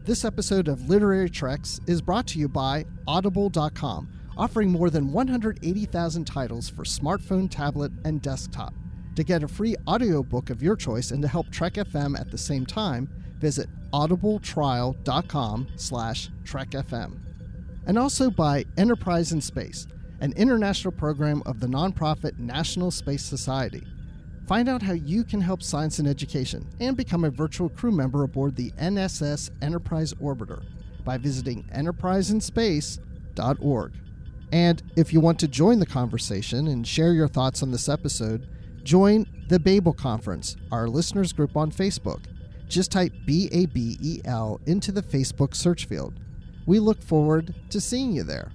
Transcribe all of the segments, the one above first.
This episode of Literary Treks is brought to you by Audible.com, offering more than 180,000 titles for smartphone, tablet, and desktop. To get a free audiobook of your choice and to help Trek FM at the same time, visit audibletrial.com/trekfm. And also by Enterprise in Space, an international program of the nonprofit National Space Society. Find out how you can help science and education and become a virtual crew member aboard the NSS Enterprise Orbiter by visiting enterpriseinspace.org. And if you want to join the conversation and share your thoughts on this episode, join the Babel Conference, our listeners group on Facebook. Just type BABEL into the Facebook search field. We look forward to seeing you there.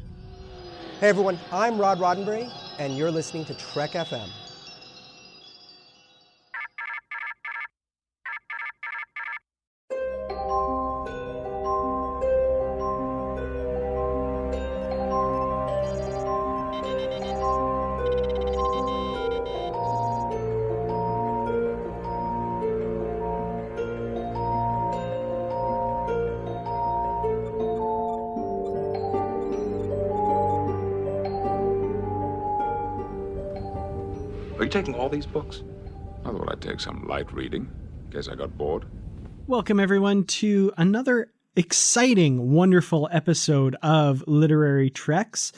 Hey everyone, I'm Rod Roddenberry, and you're listening to Trek FM. Are you taking all these books? I thought I'd take some light reading, in case I got bored. Welcome, everyone, to another exciting, wonderful episode of Literary Treks,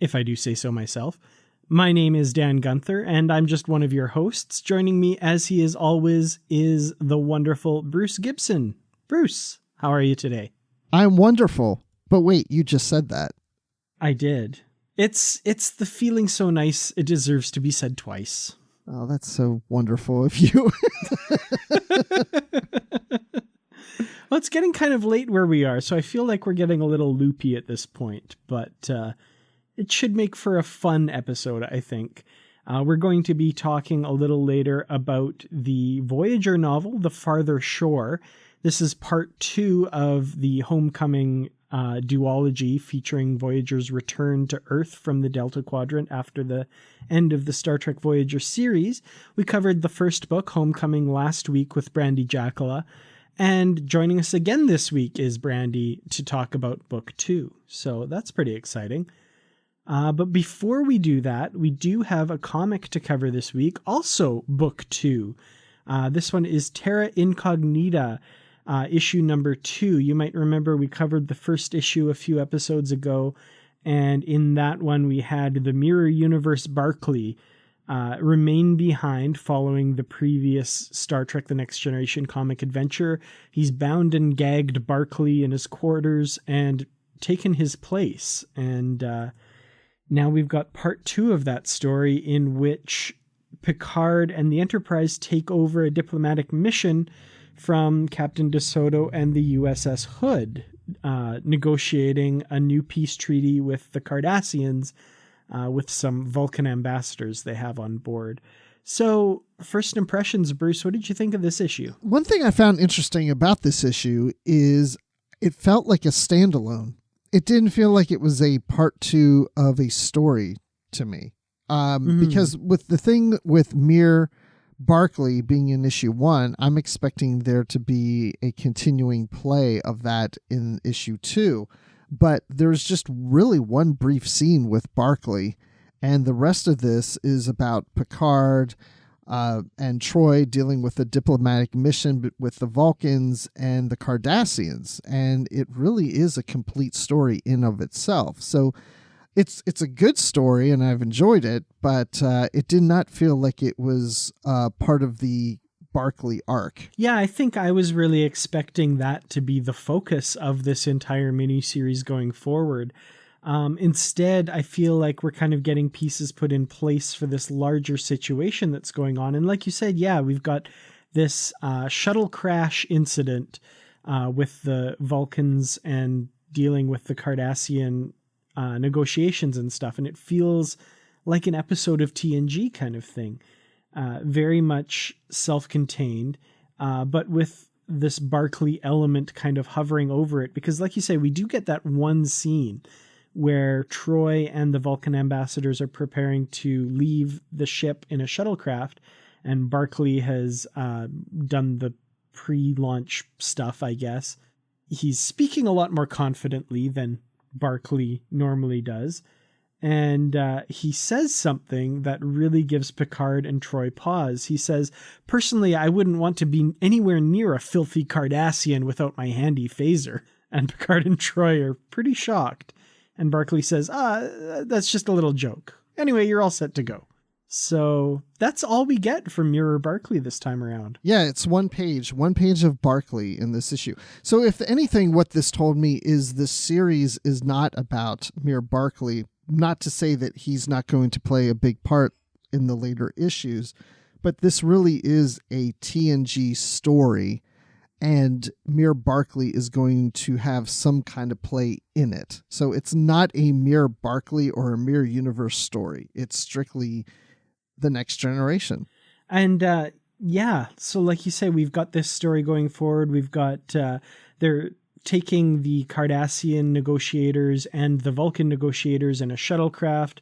if I do say so myself. My name is Dan Gunther, and I'm just one of your hosts. Joining me, as he is always, is the wonderful Bruce Gibson. Bruce, how are you today? I'm wonderful. But wait, you just said that. I did. It's the feeling so nice, it deserves to be said twice. Oh, that's so wonderful of you. Well, it's getting kind of late where we are, so I feel like we're getting a little loopy at this point, but it should make for a fun episode, I think. We're going to be talking a little later about the Voyager novel, The Farther Shore. This is part 2 of the Homecoming duology featuring Voyager's return to Earth from the Delta Quadrant after the end of the Star Trek Voyager series. We covered the first book, Homecoming, last week with Brandi Jackola, and joining us again this week is Brandi to talk about book 2. So that's pretty exciting. But before we do that, we do have a comic to cover this week, also book 2. This one is Terra Incognita, issue number 2. You might remember we covered the first issue a few episodes ago, and in that one we had the Mirror Universe Barclay remain behind following the previous Star Trek The Next Generation comic adventure. He's bound and gagged Barclay in his quarters and taken his place. And now we've got part 2 of that story, in which Picard and the Enterprise take over a diplomatic mission from Captain DeSoto and the U.S.S. Hood, negotiating a new peace treaty with the Cardassians, with some Vulcan ambassadors they have on board. So, first impressions, Bruce, what did you think of this issue? One thing I found interesting about this issue is it felt like a standalone. It didn't feel like it was a part 2 of a story to me. Because with the thing with Mir Barclay being in issue 1, I'm expecting there to be a continuing play of that in issue 2. But there's just really one brief scene with Barclay, and the rest of this is about Picard and Troy dealing with a diplomatic mission with the Vulcans and the Cardassians, and it really is a complete story in of itself. So it's a good story, and I've enjoyed it, but it did not feel like it was part of the Barclay arc. Yeah, I think I was really expecting that to be the focus of this entire miniseries going forward. Instead, I feel like we're kind of getting pieces put in place for this larger situation that's going on. And like you said, yeah, we've got this shuttle crash incident with the Vulcans and dealing with the Cardassian negotiations and stuff. And it feels like an episode of TNG kind of thing. Very much self-contained, but with this Barclay element kind of hovering over it. Because like you say, we do get that one scene where Troy and the Vulcan ambassadors are preparing to leave the ship in a shuttlecraft, and Barclay has done the pre-launch stuff, I guess. he's speaking a lot more confidently than Barclay normally does. And he says something that really gives Picard and Troy pause. He says, "Personally, I wouldn't want to be anywhere near a filthy Cardassian without my handy phaser." And Picard and Troy are pretty shocked. And Barclay says, "That's just a little joke. Anyway, you're all set to go." So that's all we get from Mirror Barclay this time around. Yeah, it's one page of Barclay in this issue. So if anything, what this told me is this series is not about Mirror Barclay. Not to say that he's not going to play a big part in the later issues, but this really is a TNG story, and Mirror Barclay is going to have some kind of play in it. So it's not a Mirror Barclay or a Mirror Universe story. It's strictly the Next Generation. And so like you say, we've got this story going forward. We've got they're taking the Cardassian negotiators and the Vulcan negotiators in a shuttlecraft,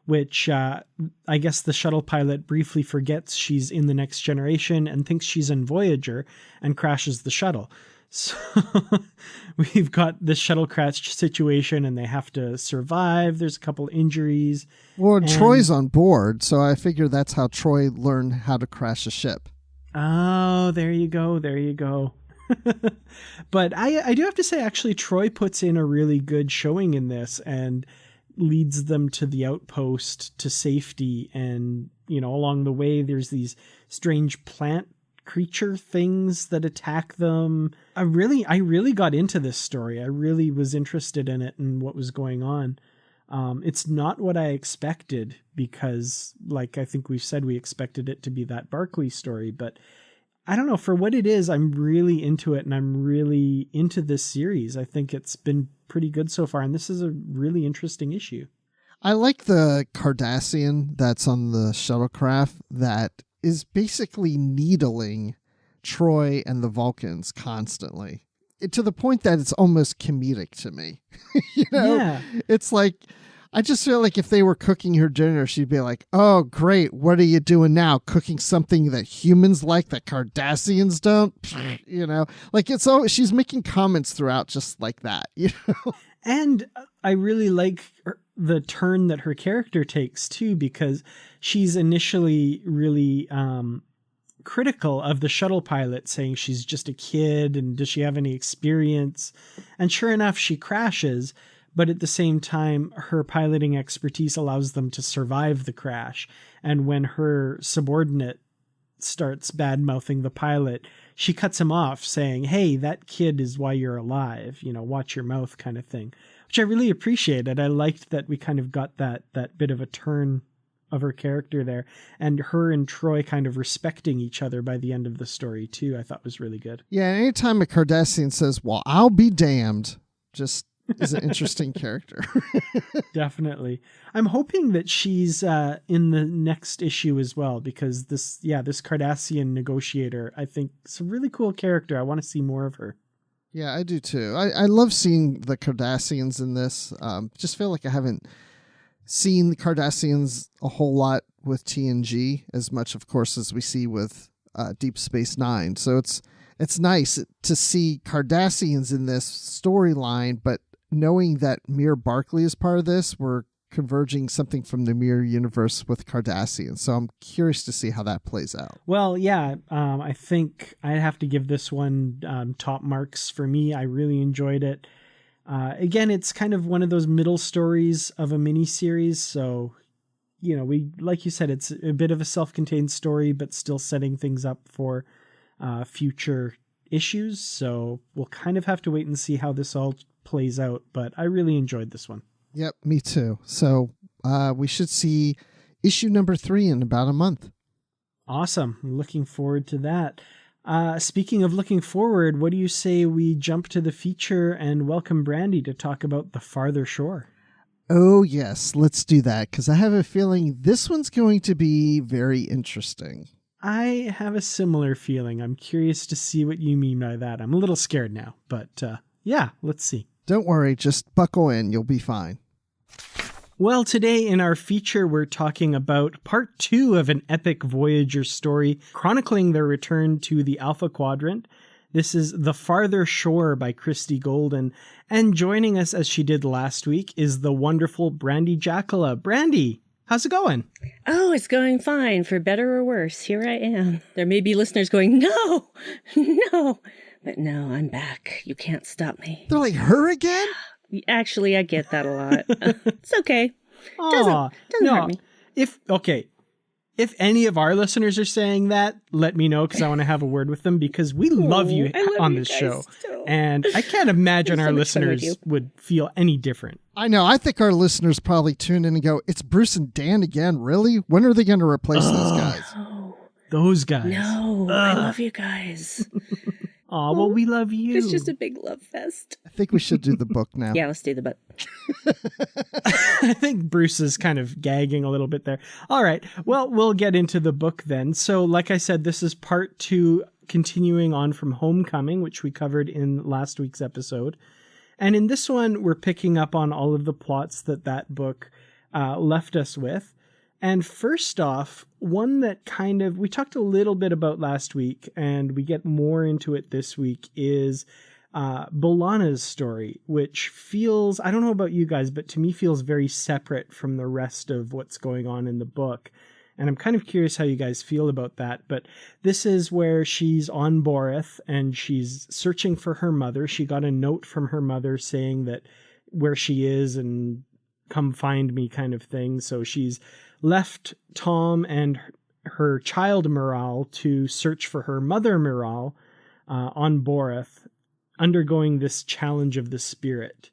which I guess the shuttle pilot briefly forgets she's in the Next Generation and thinks she's in Voyager and crashes the shuttle. So we've got this shuttle crash situation and they have to survive. There's a couple injuries. Well, Troy's on board, so I figure that's how Troy learned how to crash a ship. Oh, there you go. There you go. But I do have to say, actually, Troy puts in a really good showing in this and leads them to the outpost to safety. And, along the way, there's these strange plant creature things that attack them. I really got into this story. I really was interested in it and what was going on. It's not what I expected because, like I think we've said, we expected it to be that Barclay story, but I don't know, for what it is, I'm really into it and I'm really into this series. I think it's been pretty good so far, and this is a really interesting issue. I like the Cardassian that's on the shuttlecraft that is basically needling Troy and the Vulcans constantly, to the point that it's almost comedic to me. Yeah. It's like, I just feel like if they were cooking her dinner, she'd be like, "Oh, great. What are you doing now? Cooking something that humans like that Cardassians don't?" Like she's making comments throughout just like that, And I really like the turn that her character takes too, because she's initially really critical of the shuttle pilot, saying she's just a kid and does she have any experience? And sure enough, she crashes. But at the same time, her piloting expertise allows them to survive the crash. And when her subordinate starts bad-mouthing the pilot, she cuts him off saying, "Hey, that kid is why you're alive, watch your mouth," kind of thing, which I really appreciated. I liked that we kind of got that bit of a turn of her character there, and her and Troy kind of respecting each other by the end of the story too, I thought was really good. Yeah, anytime a Cardassian says, "Well, I'll be damned," just is an interesting character. Definitely. I'm hoping that she's in the next issue as well, because this Cardassian negotiator, I think, is a really cool character. I want to see more of her. Yeah, I do too. I love seeing the Cardassians in this. Just feel like I haven't seen the Cardassians a whole lot with TNG, as much, of course, as we see with Deep Space Nine. So it's nice to see Cardassians in this storyline, but knowing that Mirror Barclay is part of this, we're converging something from the Mirror universe with Cardassians. So I'm curious to see how that plays out. Well, yeah, I think I'd have to give this one top marks for me. I really enjoyed it. Again, it's kind of one of those middle stories of a mini series. So, like you said, it's a bit of a self-contained story, but still setting things up for future issues. So we'll kind of have to wait and see how this all plays out, but I really enjoyed this one. Yep, me too. So we should see issue number 3 in about a month. Awesome. I'm looking forward to that. Speaking of looking forward, what do you say we jump to the feature and welcome Brandi to talk about The Farther Shore? Oh, yes, let's do that, because I have a feeling this one's going to be very interesting. I have a similar feeling. I'm curious to see what you mean by that. I'm a little scared now, but yeah, let's see. Don't worry, just buckle in. You'll be fine. Well, today in our feature, we're talking about part 2 of an epic Voyager story chronicling their return to the Alpha Quadrant. This is The Farther Shore by Christie Golden. And joining us as she did last week is the wonderful Brandi Jackola. Brandi, how's it going? Oh, it's going fine. For better or worse, here I am. There may be listeners going, no, no. But no, I'm back. You can't stop me. They're like, her again? Actually, I get that a lot. It's okay. Doesn't hurt me. If any of our listeners are saying that, let me know, because I want to have a word with them, because we love you on this show. So. And I can't imagine our listeners would feel any different. I know. I think our listeners probably tune in and go, it's Bruce and Dan again? Really? When are they going to replace those guys? Those guys. No, I love you guys. Aw, well, we love you. It's just a big love fest. I think we should do the book now. Yeah, let's do the book. I think Bruce is kind of gagging a little bit there. All right. Well, we'll get into the book then. So, like I said, this is part 2, continuing on from Homecoming, which we covered in last week's episode. And in this one, we're picking up on all of the plots that book left us with. And first off, one that kind of we talked a little bit about last week, and we get more into it this week, is B'Elanna's story, which feels, I don't know about you guys, but to me feels very separate from the rest of what's going on in the book. And I'm kind of curious how you guys feel about that. But this is where she's on Borg and she's searching for her mother. She got a note from her mother saying that where she is and come find me kind of thing. So she's left Tom and her child Miral to search for her mother Miral on Borg, undergoing this challenge of the spirit.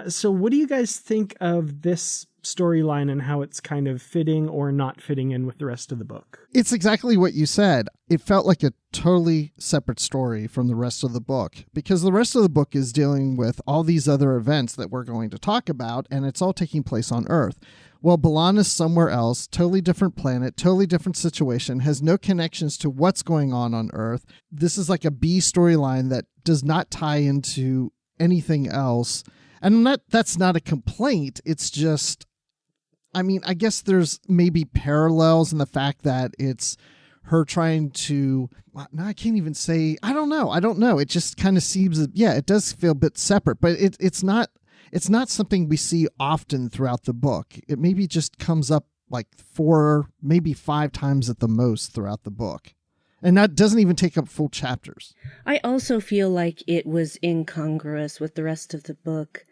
So what do you guys think of this storyline and how it's kind of fitting or not fitting in with the rest of the book? It's exactly what you said. It felt like a totally separate story from the rest of the book, because the rest of the book is dealing with all these other events that we're going to talk about, and it's all taking place on Earth. Well, B'Elanna's somewhere else, totally different planet, totally different situation, has no connections to what's going on Earth. This is like a B storyline that does not tie into anything else. And that's not a complaint. It's just, I mean, I guess there's maybe parallels in the fact that it's her trying to, no, I can't even say, I don't know. It just kind of seems, yeah, it does feel a bit separate, but it's not something we see often throughout the book. It maybe just comes up like 4, maybe 5 times at the most throughout the book. And that doesn't even take up full chapters. I also feel like it was incongruous with the rest of the book.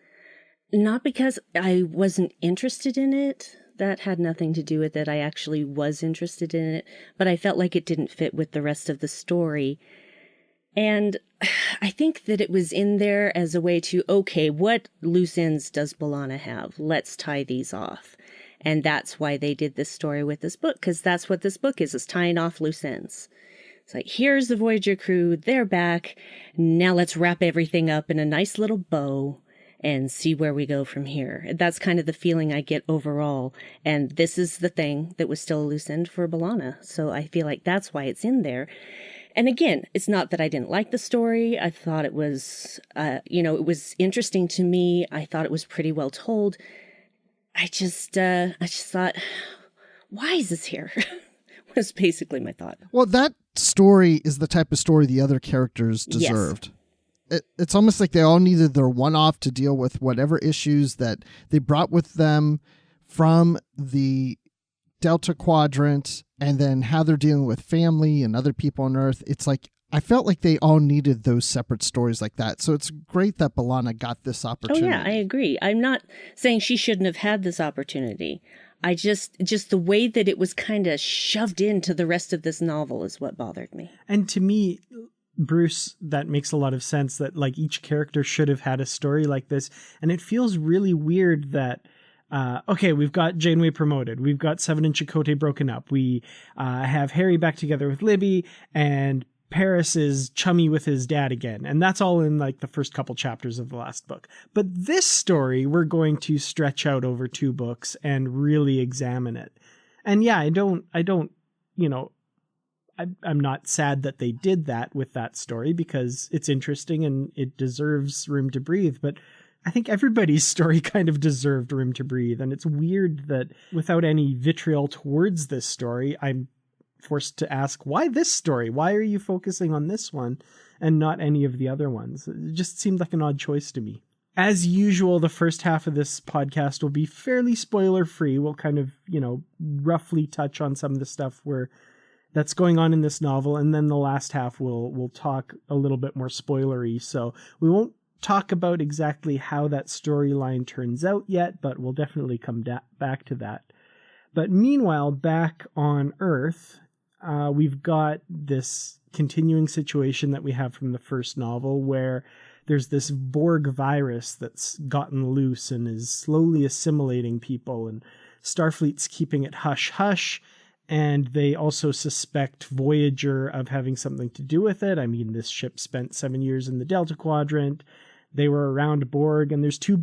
Not because I wasn't interested in it. That had nothing to do with it. I actually was interested in it. But I felt like it didn't fit with the rest of the story. And I think that it was in there as a way to, okay, what loose ends does B'Elanna have? Let's tie these off. And that's why they did this story with this book, because that's what this book is tying off loose ends. It's like, here's the Voyager crew, they're back. Now let's wrap everything up in a nice little bow and see where we go from here. That's kind of the feeling I get overall. And this is the thing that was still a loose end for B'Elanna. So I feel like that's why it's in there. And again, it's not that I didn't like the story. I thought it was, it was interesting to me. I thought it was pretty well told. I just thought, why is this here? Was basically my thought. Well, that story is the type of story the other characters deserved. Yes. It's almost like they all needed their one-off to deal with whatever issues that they brought with them from the Delta Quadrant, and then how they're dealing with family and other people on Earth. It's like, I felt like they all needed those separate stories like that. So it's great that B'Elanna got this opportunity. Oh yeah, I agree. I'm not saying she shouldn't have had this opportunity. I just the way that it was kind of shoved into the rest of this novel is what bothered me. And to me, Bruce, that makes a lot of sense, that like each character should have had a story like this. And it feels really weird that, okay, we've got Janeway promoted. We've got Seven and Chakotay broken up. We have Harry back together with Libby, and Paris is chummy with his dad again. And that's all in like the first couple chapters of the last book. But this story, we're going to stretch out over 2 books and really examine it. And yeah, I'm not sad that they did that with that story, because it's interesting and it deserves room to breathe. But I think everybody's story kind of deserved room to breathe. And it's weird that without any vitriol towards this story, I'm forced to ask, why this story? Why are you focusing on this one? and not any of the other ones. It just seemed like an odd choice to me. As usual, the first half of this podcast will be fairly spoiler-free. We'll kind of, roughly touch on some of the stuff that's going on in this novel, and then the last half we'll talk a little bit more spoilery. So we won't talk about exactly how that storyline turns out yet, but we'll definitely come back to that. But meanwhile, back on Earth, we've got this continuing situation that we have from the first novel, where there's this Borg virus that's gotten loose and is slowly assimilating people, and Starfleet's keeping it hush-hush, and they also suspect Voyager of having something to do with it. I mean, this ship spent 7 years in the Delta Quadrant. They were around Borg, and there's 2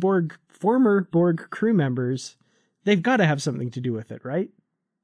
former Borg crew members. They've got to have something to do with it, right?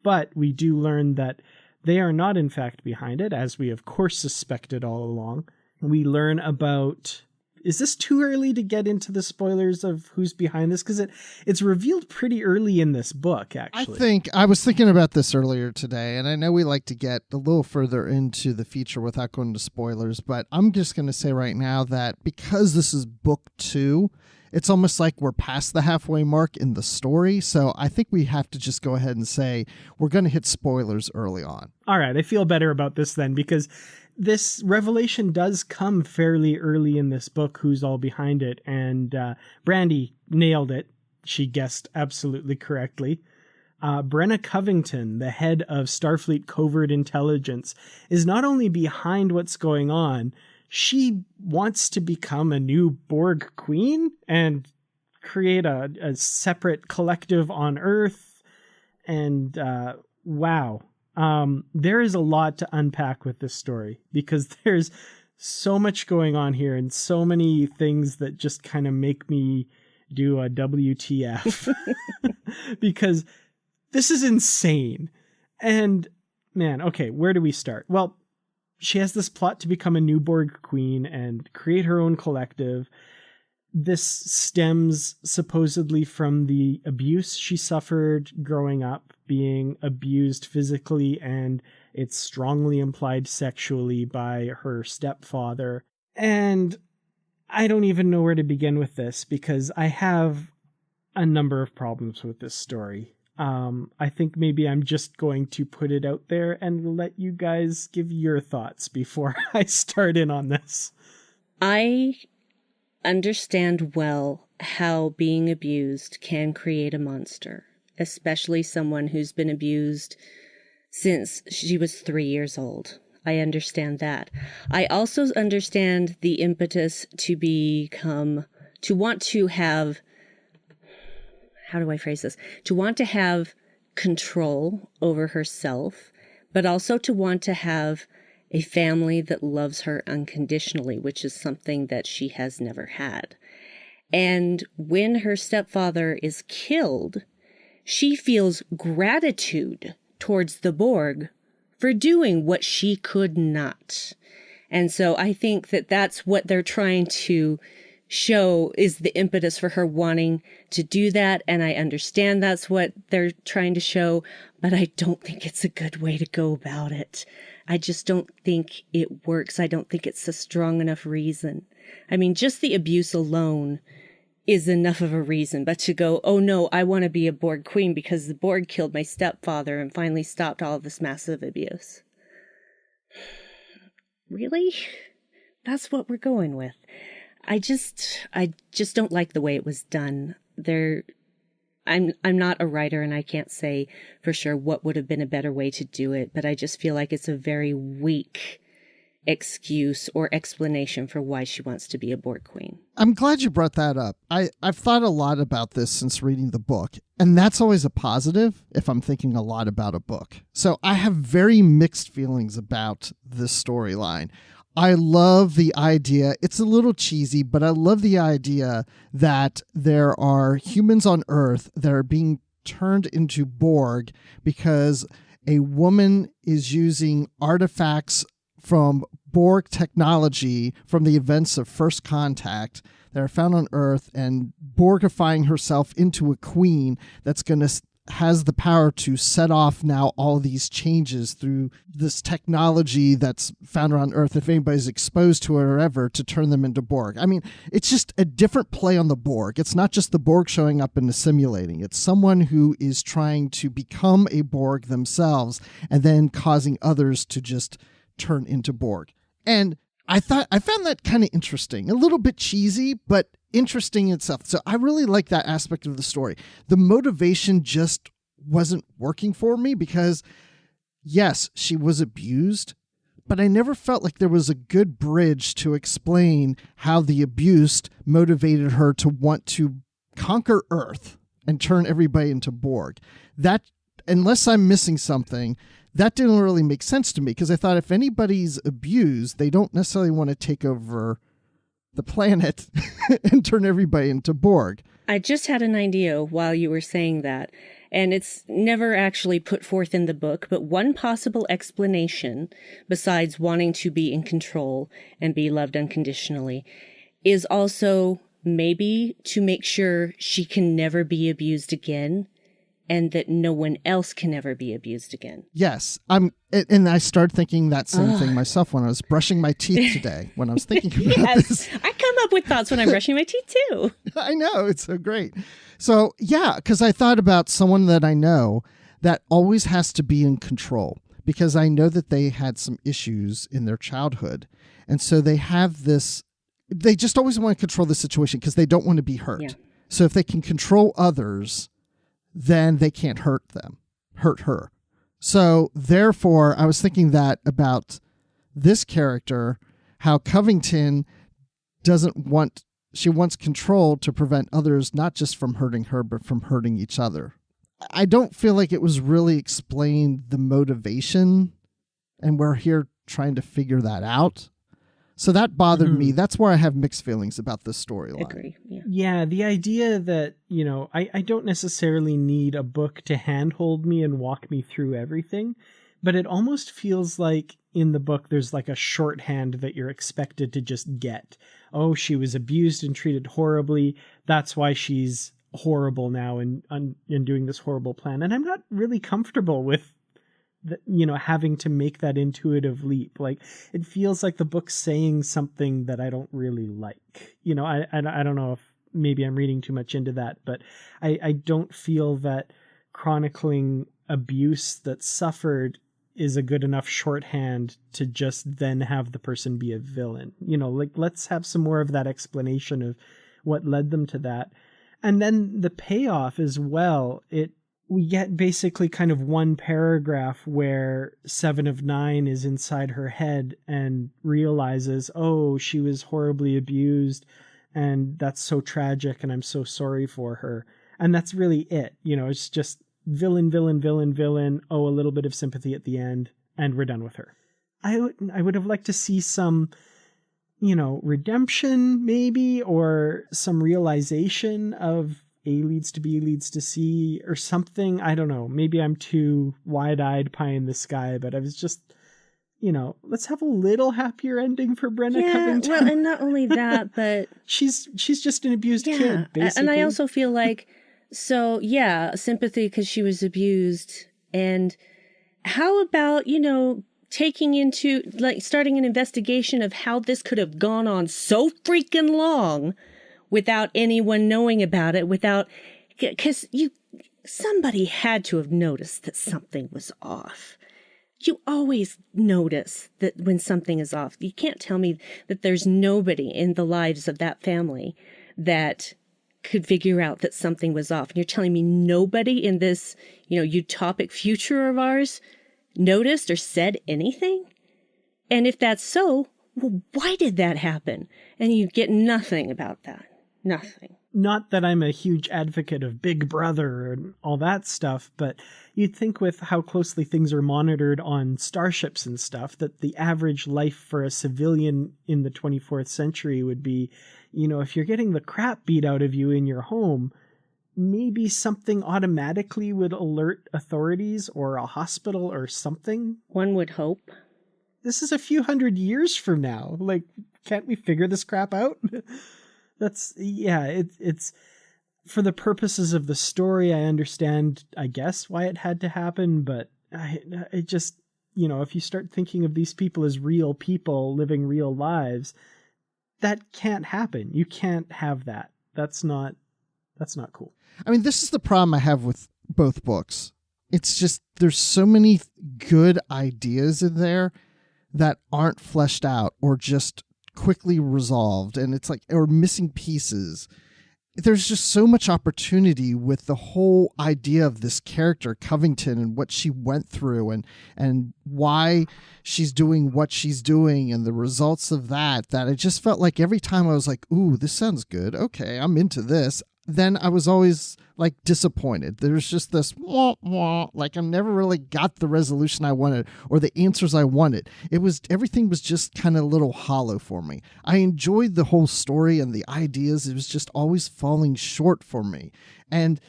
But we do learn that they are not, in fact, behind it, as we, of course, suspected all along. We learn about... Is this too early to get into the spoilers of who's behind this? Because it's revealed pretty early in this book, actually. I was thinking about this earlier today, and I know we like to get a little further into the feature without going into spoilers, but I'm just going to say right now that because this is book 2, it's almost like we're past the halfway mark in the story. So I think we have to just go ahead and say we're going to hit spoilers early on. All right. I feel better about this then, because this revelation does come fairly early in this book, who's all behind it. And Brandi nailed it. She guessed absolutely correctly. Brenna Covington, the head of Starfleet Covert Intelligence, is not only behind what's going on, she wants to become a new Borg queen and create a separate collective on Earth. And wow. There is a lot to unpack with this story, because there's so much going on here and so many things that just kind of make me do a WTF because this is insane. And man, okay, where do we start? Well, she has this plot to become a new Borg queen and create her own collective. This stems supposedly from the abuse she suffered growing up, being abused physically and it's strongly implied sexually by her stepfather. And I don't even know where to begin with this, because I have a number of problems with this story. I think maybe I'm just going to put it out there and let you guys give your thoughts before I start in on this. I understand well how being abused can create a monster, especially someone who's been abused since she was 3 years old. I understand that. I also understand the impetus to want to have, how do I phrase this? To want to have control over herself, but also to want to have a family that loves her unconditionally, which is something that she has never had. And when her stepfather is killed, she feels gratitude towards the Borg for doing what she could not. And so I think that that's what they're trying to show is the impetus for her wanting to do that. And I understand that's what they're trying to show, but I don't think it's a good way to go about it. I just don't think it works. I don't think it's a strong enough reason. I mean, just the abuse alone is enough of a reason, but to go, oh no, I want to be a Borg queen because the Borg killed my stepfather and finally stopped all of this massive abuse. Really? That's what we're going with. I just don't like the way it was done. I'm not a writer and I can't say for sure what would have been a better way to do it, but I just feel like it's a very weak excuse or explanation for why she wants to be a Borg queen. I'm glad you brought that up. I've thought a lot about this since reading the book, and that's always a positive if I'm thinking a lot about a book. So I have very mixed feelings about this storyline. I love the idea. It's a little cheesy, but I love the idea that there are humans on Earth that are being turned into Borg because a woman is using artifacts from Borg technology from the events of First Contact that are found on Earth and Borgifying herself into a queen that's going to has the power to set off now all these changes through this technology that's found around Earth, if anybody's exposed to it or ever, to turn them into Borg. I mean, it's just a different play on the Borg. It's not just the Borg showing up and assimilating. It's someone who is trying to become a Borg themselves and then causing others to just turn into Borg. And I found that kind of interesting, a little bit cheesy, but interesting in itself. So I really like that aspect of the story. The motivation just wasn't working for me because, yes, she was abused, but I never felt like there was a good bridge to explain how the abused motivated her to want to conquer Earth and turn everybody into Borg. That, unless I'm missing something, that didn't really make sense to me, because I thought if anybody's abused, they don't necessarily want to take over the planet and turn everybody into Borg. I just had an idea while you were saying that, and it's never actually put forth in the book, but one possible explanation, besides wanting to be in control and be loved unconditionally, is also maybe to make sure she can never be abused again, and that no one else can ever be abused again. Yes. And I started thinking that same thing myself when I was brushing my teeth today, when I was thinking about this. I come up with thoughts when I'm brushing my teeth too. I know. It's so great. So, yeah, because I thought about someone that I know that always has to be in control, because I know that they had some issues in their childhood. And so they have this, they just always want to control the situation because they don't want to be hurt. Yeah. So if they can control others, then they can't hurt her. So therefore, I was thinking that about this character, how Covington she wants control to prevent others, not just from hurting her, but from hurting each other. I don't feel like it was really explained, the motivation, and we're here trying to figure that out. So that bothered me. That's where I have mixed feelings about this storyline. Agree. Yeah, the idea that, I don't necessarily need a book to handhold me and walk me through everything, but it almost feels like in the book there's like a shorthand that you're expected to just get. Oh, she was abused and treated horribly. That's why she's horrible now and doing this horrible plan. And I'm not really comfortable with having to make that intuitive leap. Like, it feels like the book's saying something that I don't really like. I don't know if maybe I'm reading too much into that, but I don't feel that chronicling abuse that's suffered is a good enough shorthand to just then have the person be a villain. Let's have some more of that explanation of what led them to that. And then the payoff as well, we get basically kind of one paragraph where 7 of 9 is inside her head and realizes, oh, she was horribly abused and that's so tragic and I'm so sorry for her. And that's really it. It's just villain, villain, villain, villain. Oh, a little bit of sympathy at the end and we're done with her. I would have liked to see some, redemption maybe, or some realization of A leads to B leads to C or something. I don't know. Maybe I'm too wide-eyed pie in the sky, but I was just, let's have a little happier ending for Brenna Covington. Well, and not only that, but she's just an abused kid, basically. And I also feel like, sympathy because she was abused. And how about, taking into, starting an investigation of how this could have gone on so freaking long without anyone knowing about it, because somebody had to have noticed that something was off. You always notice that when something is off. You can't tell me that there's nobody in the lives of that family that could figure out that something was off. And you're telling me nobody in this, utopic future of ours noticed or said anything? And if that's so, well, why did that happen? And you get nothing about that. Nothing. Not that I'm a huge advocate of Big Brother and all that stuff, but you'd think with how closely things are monitored on starships and stuff, that the average life for a civilian in the 24th century would be, if you're getting the crap beat out of you in your home, maybe something automatically would alert authorities or a hospital or something. One would hope. This is a few hundred years from now. Like, can't we figure this crap out? It's for the purposes of the story, I understand, I guess, why it had to happen, but it just, you know, if you start thinking of these people as real people living real lives, that can't happen. You can't have that. That's not cool. I mean, this is the problem I have with both books. It's just there's so many good ideas in there that aren't fleshed out or just quickly resolved, and it's like, or missing pieces. There's just so much opportunity with the whole idea of this character Covington and what she went through and why she's doing what she's doing and the results of that it just felt like every time I was like, ooh, this sounds good. Okay, I'm into this. Then I was always like disappointed. There's just this wah, wah, like I never really got the resolution I wanted or the answers I wanted. Everything was just kind of a little hollow for me. I enjoyed the whole story and the ideas. It was just always falling short for me. And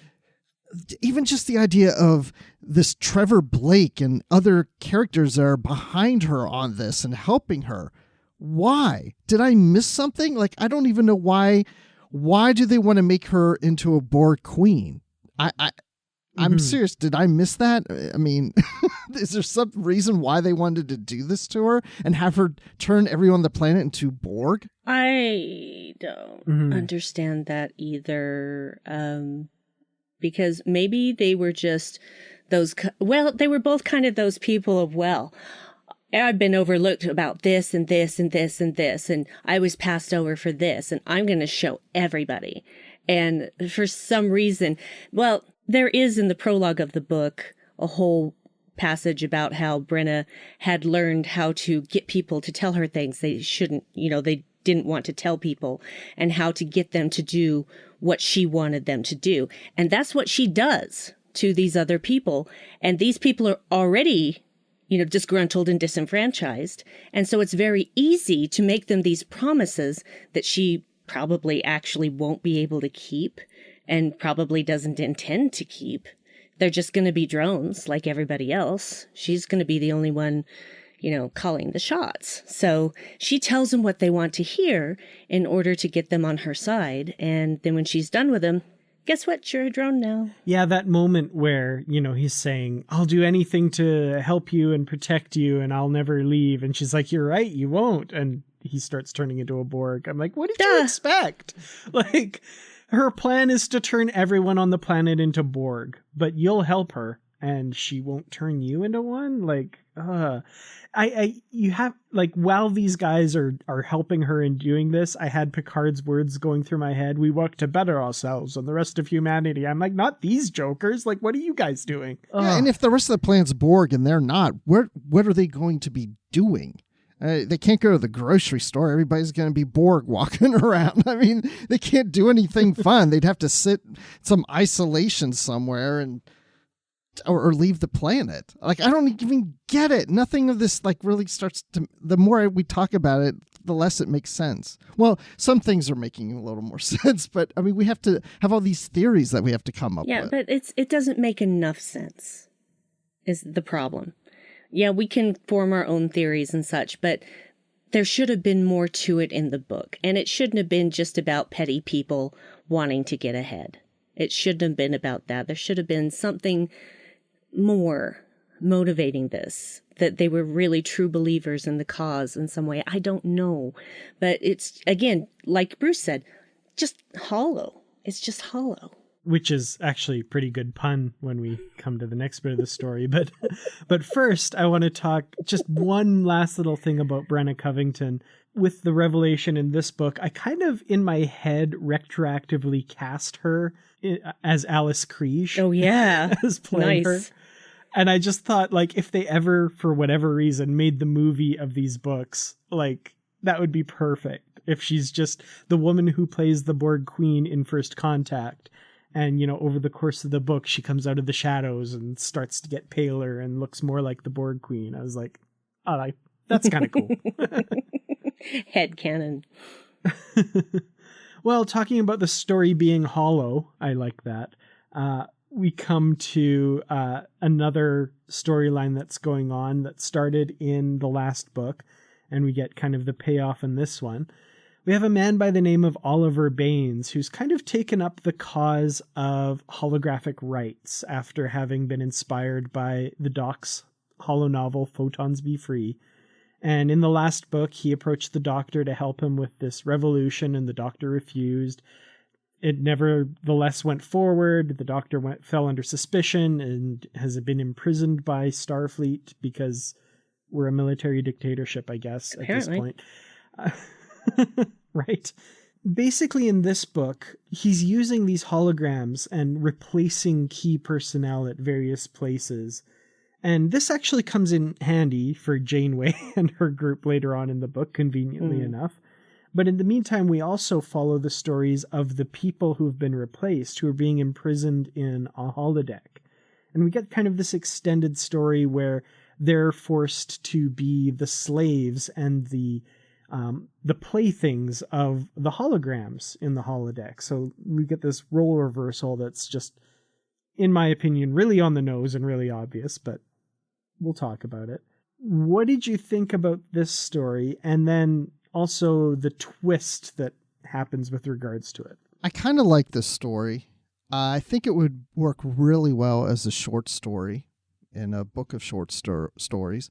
even just the idea of this Trevor Blake and other characters that are behind her on this and helping her. Why? Did I miss something? Like, I don't even know why. Why do they want to make her into a Borg queen? I'm serious. Did I miss that? I mean, is there some reason why they wanted to do this to her and have her turn everyone on the planet into Borg? I don't understand that either. Because maybe they were just those, they were both kind of those people of, I've been overlooked about this and this and this and this, and I was passed over for this, and I'm going to show everybody. And for some reason, there is in the prologue of the book a whole passage about how Brenna had learned how to get people to tell her things they shouldn't, they didn't want to tell people, and how to get them to do what she wanted them to do. And that's what she does to these other people. And these people are already disgruntled and disenfranchised. And so it's very easy to make them these promises that she probably actually won't be able to keep and probably doesn't intend to keep. They're just going to be drones like everybody else. She's going to be the only one, calling the shots. So she tells them what they want to hear in order to get them on her side. And then when she's done with them, guess what? You're a drone now. Yeah, that moment where, he's saying, I'll do anything to help you and protect you and I'll never leave. And she's like, you're right, you won't. And he starts turning into a Borg. I'm like, what did you expect? Like, her plan is to turn everyone on the planet into Borg, but you'll help her and she won't turn you into one? Like, you have, like, while these guys are helping her in doing this, I had Picard's words going through my head. We work to better ourselves and the rest of humanity. I'm like, not these jokers. Like, what are you guys doing? Yeah, and if the rest of the planet's Borg and they're not, what are they going to be doing? They can't go to the grocery store. Everybody's going to be Borg walking around. I mean, they can't do anything fun. They'd have to sit in some isolation somewhere and or leave the planet. Like, I don't even get it. Nothing of this really starts to, the more we talk about it, the less it makes sense. Well, some things are making a little more sense, but I mean, we have to have all these theories that we have to come up with. Yeah, but it doesn't make enough sense is the problem. Yeah, we can form our own theories and such, but there should have been more to it in the book. And it shouldn't have been just about petty people wanting to get ahead. It shouldn't have been about that. There should have been something more motivating this, that they were really true believers in the cause in some way. I don't know. But it's, again, like Bruce said, just hollow. It's just hollow. Which is actually a pretty good pun when we come to the next bit of the story. But first, I want to talk just one last little thing about Brenna Covington. With the revelation in this book, I kind of, in my head, retroactively cast her as Alice Kriege. Oh, yeah. As playing her. And I just thought, like, if they ever, for whatever reason, made the movie of these books, like, that would be perfect. If she's just the woman who plays the Borg Queen in First Contact. And, over the course of the book, she comes out of the shadows and starts to get paler and looks more like the Borg Queen. I was like, oh, that's kind of cool. Headcanon. Well, talking about the story being hollow, I like that. We come to another storyline that's going on that started in the last book, and we get kind of the payoff in this one. We have a man by the name of Oliver Baines, who's kind of taken up the cause of holographic rights after having been inspired by the Doc's holo novel, Photons Be Free. And in the last book, he approached the Doctor to help him with this revolution, and the Doctor refused. It nevertheless went forward. The Doctor fell under suspicion and has been imprisoned by Starfleet because we're a military dictatorship, I guess, Apparently. at this point. Right. Basically, in this book, he's using these holograms and replacing key personnel at various places. And this actually comes in handy for Janeway and her group later on in the book, conveniently enough. But in the meantime, we also follow the stories of the people who've been replaced, who are being imprisoned in a holodeck. And we get kind of this extended story where they're forced to be the slaves and the playthings of the holograms in the holodeck. So we get this role reversal that's just, in my opinion, really on the nose and really obvious, but we'll talk about it. What did you think about this story? And then also the twist that happens with regards to it. I kind of like this story. I think it would work really well as a short story in a book of short stories.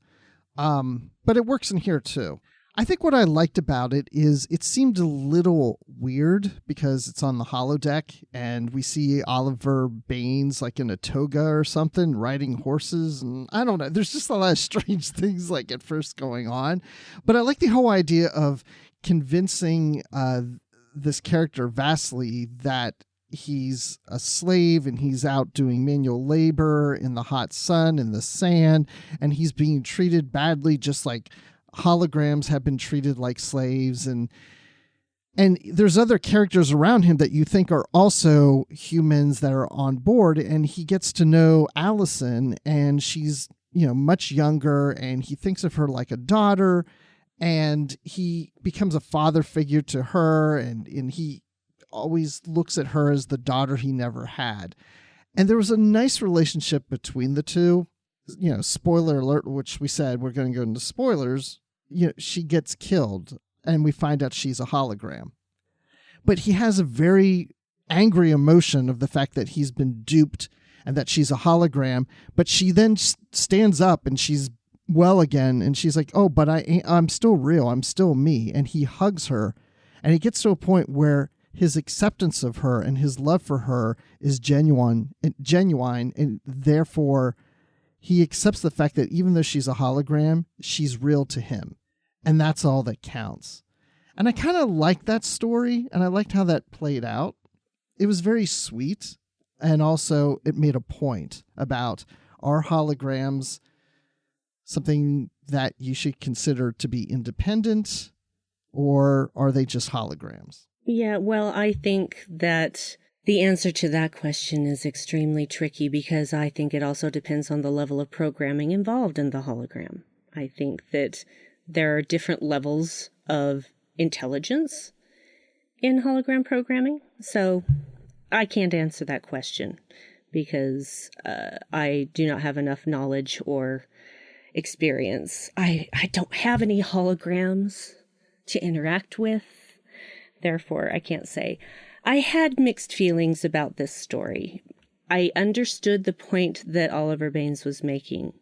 But it works in here too. I think what I liked about it is it seemed a little weird because it's on the holodeck and we see Oliver Baines like in a toga or something riding horses. And I don't know. There's just a lot of strange things like at first going on. But I like the whole idea of convincing this character Vasily that he's a slave and he's out doing manual labor in the hot sun in the sand, and he's being treated badly just like holograms have been treated like slaves, and there's other characters around him that you think are also humans that are on board, and he gets to know Allison, and she's, you know, much younger, and he thinks of her like a daughter, and he becomes a father figure to her, and he always looks at her as the daughter he never had. And there was a nice relationship between the two. You know, spoiler alert, which we said we're going to go into spoilers. You know, she gets killed and we find out she's a hologram. But he has a very angry emotion of the fact that he's been duped and that she's a hologram. But she then stands up and she's well again. And she's like, oh, but I'm still real. I'm still me. And he hugs her. And he gets to a point where his acceptance of her and his love for her is genuine, and therefore he accepts the fact that even though she's a hologram, she's real to him. And that's all that counts. And I kind of liked that story, and I liked how that played out. It was very sweet, and also it made a point about, are holograms something that you should consider to be independent, or are they just holograms? Yeah, well, I think that the answer to that question is extremely tricky because I think it also depends on the level of programming involved in the hologram. I think that there are different levels of intelligence in hologram programming. So I can't answer that question because I do not have enough knowledge or experience. I don't have any holograms to interact with. Therefore, I can't say. I had mixed feelings about this story. I understood the point that Oliver Baines was making.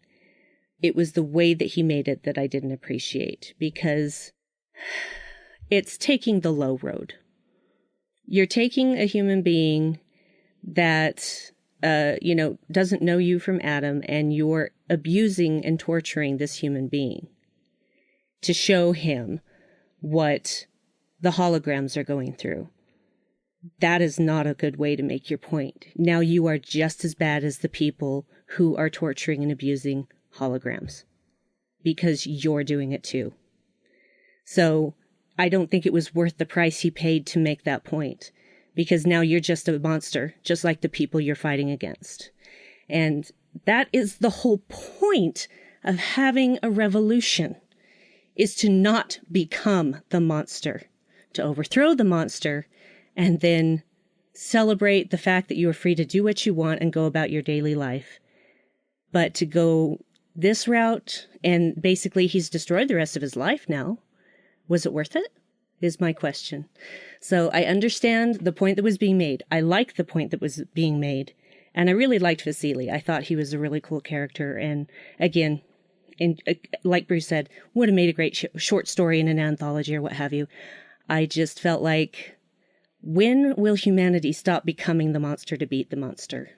It was the way that he made it that I didn't appreciate, because it's taking the low road. You're taking a human being that, doesn't know you from Adam, and you're abusing and torturing this human being to show him what the holograms are going through. That is not a good way to make your point. Now you are just as bad as the people who are torturing and abusing holograms because you're doing it too. So I don't think it was worth the price he paid to make that point, because now you're just a monster, just like the people you're fighting against. And that is the whole point of having a revolution, is to not become the monster, to overthrow the monster, and then celebrate the fact that you are free to do what you want and go about your daily life. But to go this route, and basically he's destroyed the rest of his life now, was it worth it? is my question. So I understand the point that was being made. I like the point that was being made. And I really liked Vasily. I thought he was a really cool character. And again, like Bruce said, would have made a great short story in an anthology or what have you. I just felt like, when will humanity stop becoming the monster to beat the monster?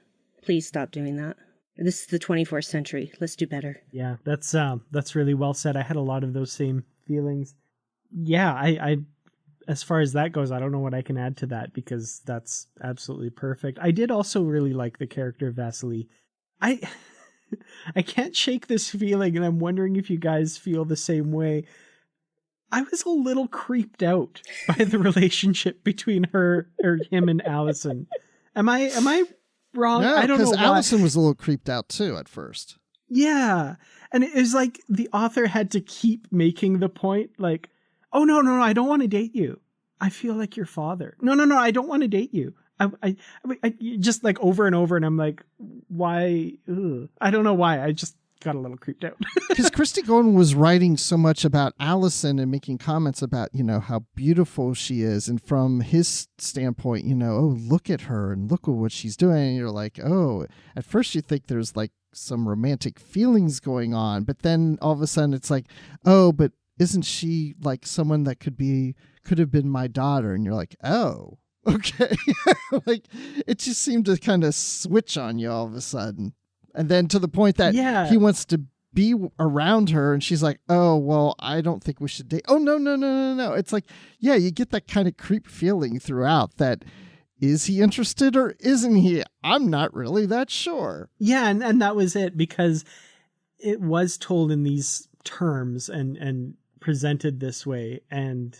Please stop doing that. This is the 24th century. Let's do better. Yeah, that's really well said. I had a lot of those same feelings. Yeah, I as far as that goes, I don't know what I can add to that, because that's absolutely perfect. I did also really like the character of Vasily. I can't shake this feeling, and I'm wondering if you guys feel the same way. I was a little creeped out by the relationship between him and Allison. Am I wrong? No, I don't know because why. Allison was a little creeped out too at first. Yeah. And it was like the author had to keep making the point, like, oh, no, I don't want to date you. I feel like your father. No, I don't want to date you. I just like over and over. And I'm like, why? Ugh. I don't know why. I just got a little creeped out. Because Christie Golden was writing so much about Allison and making comments about, how beautiful she is. And from his standpoint, oh, look at her and look at what she's doing. And you're like, oh, at first you think there's like some romantic feelings going on. But then all of a sudden it's like, oh, but isn't she like someone that could have been my daughter? And you're like, oh, okay. Like it just seemed to kind of switch on you all of a sudden. And then to the point that he wants to be around her, and she's like, oh, well, I don't think we should date. Oh, no. It's like, yeah, you get that kind of creep feeling throughout that, is he interested or isn't he? I'm not really that sure. Yeah, and that was it, because it was told in these terms and presented this way. And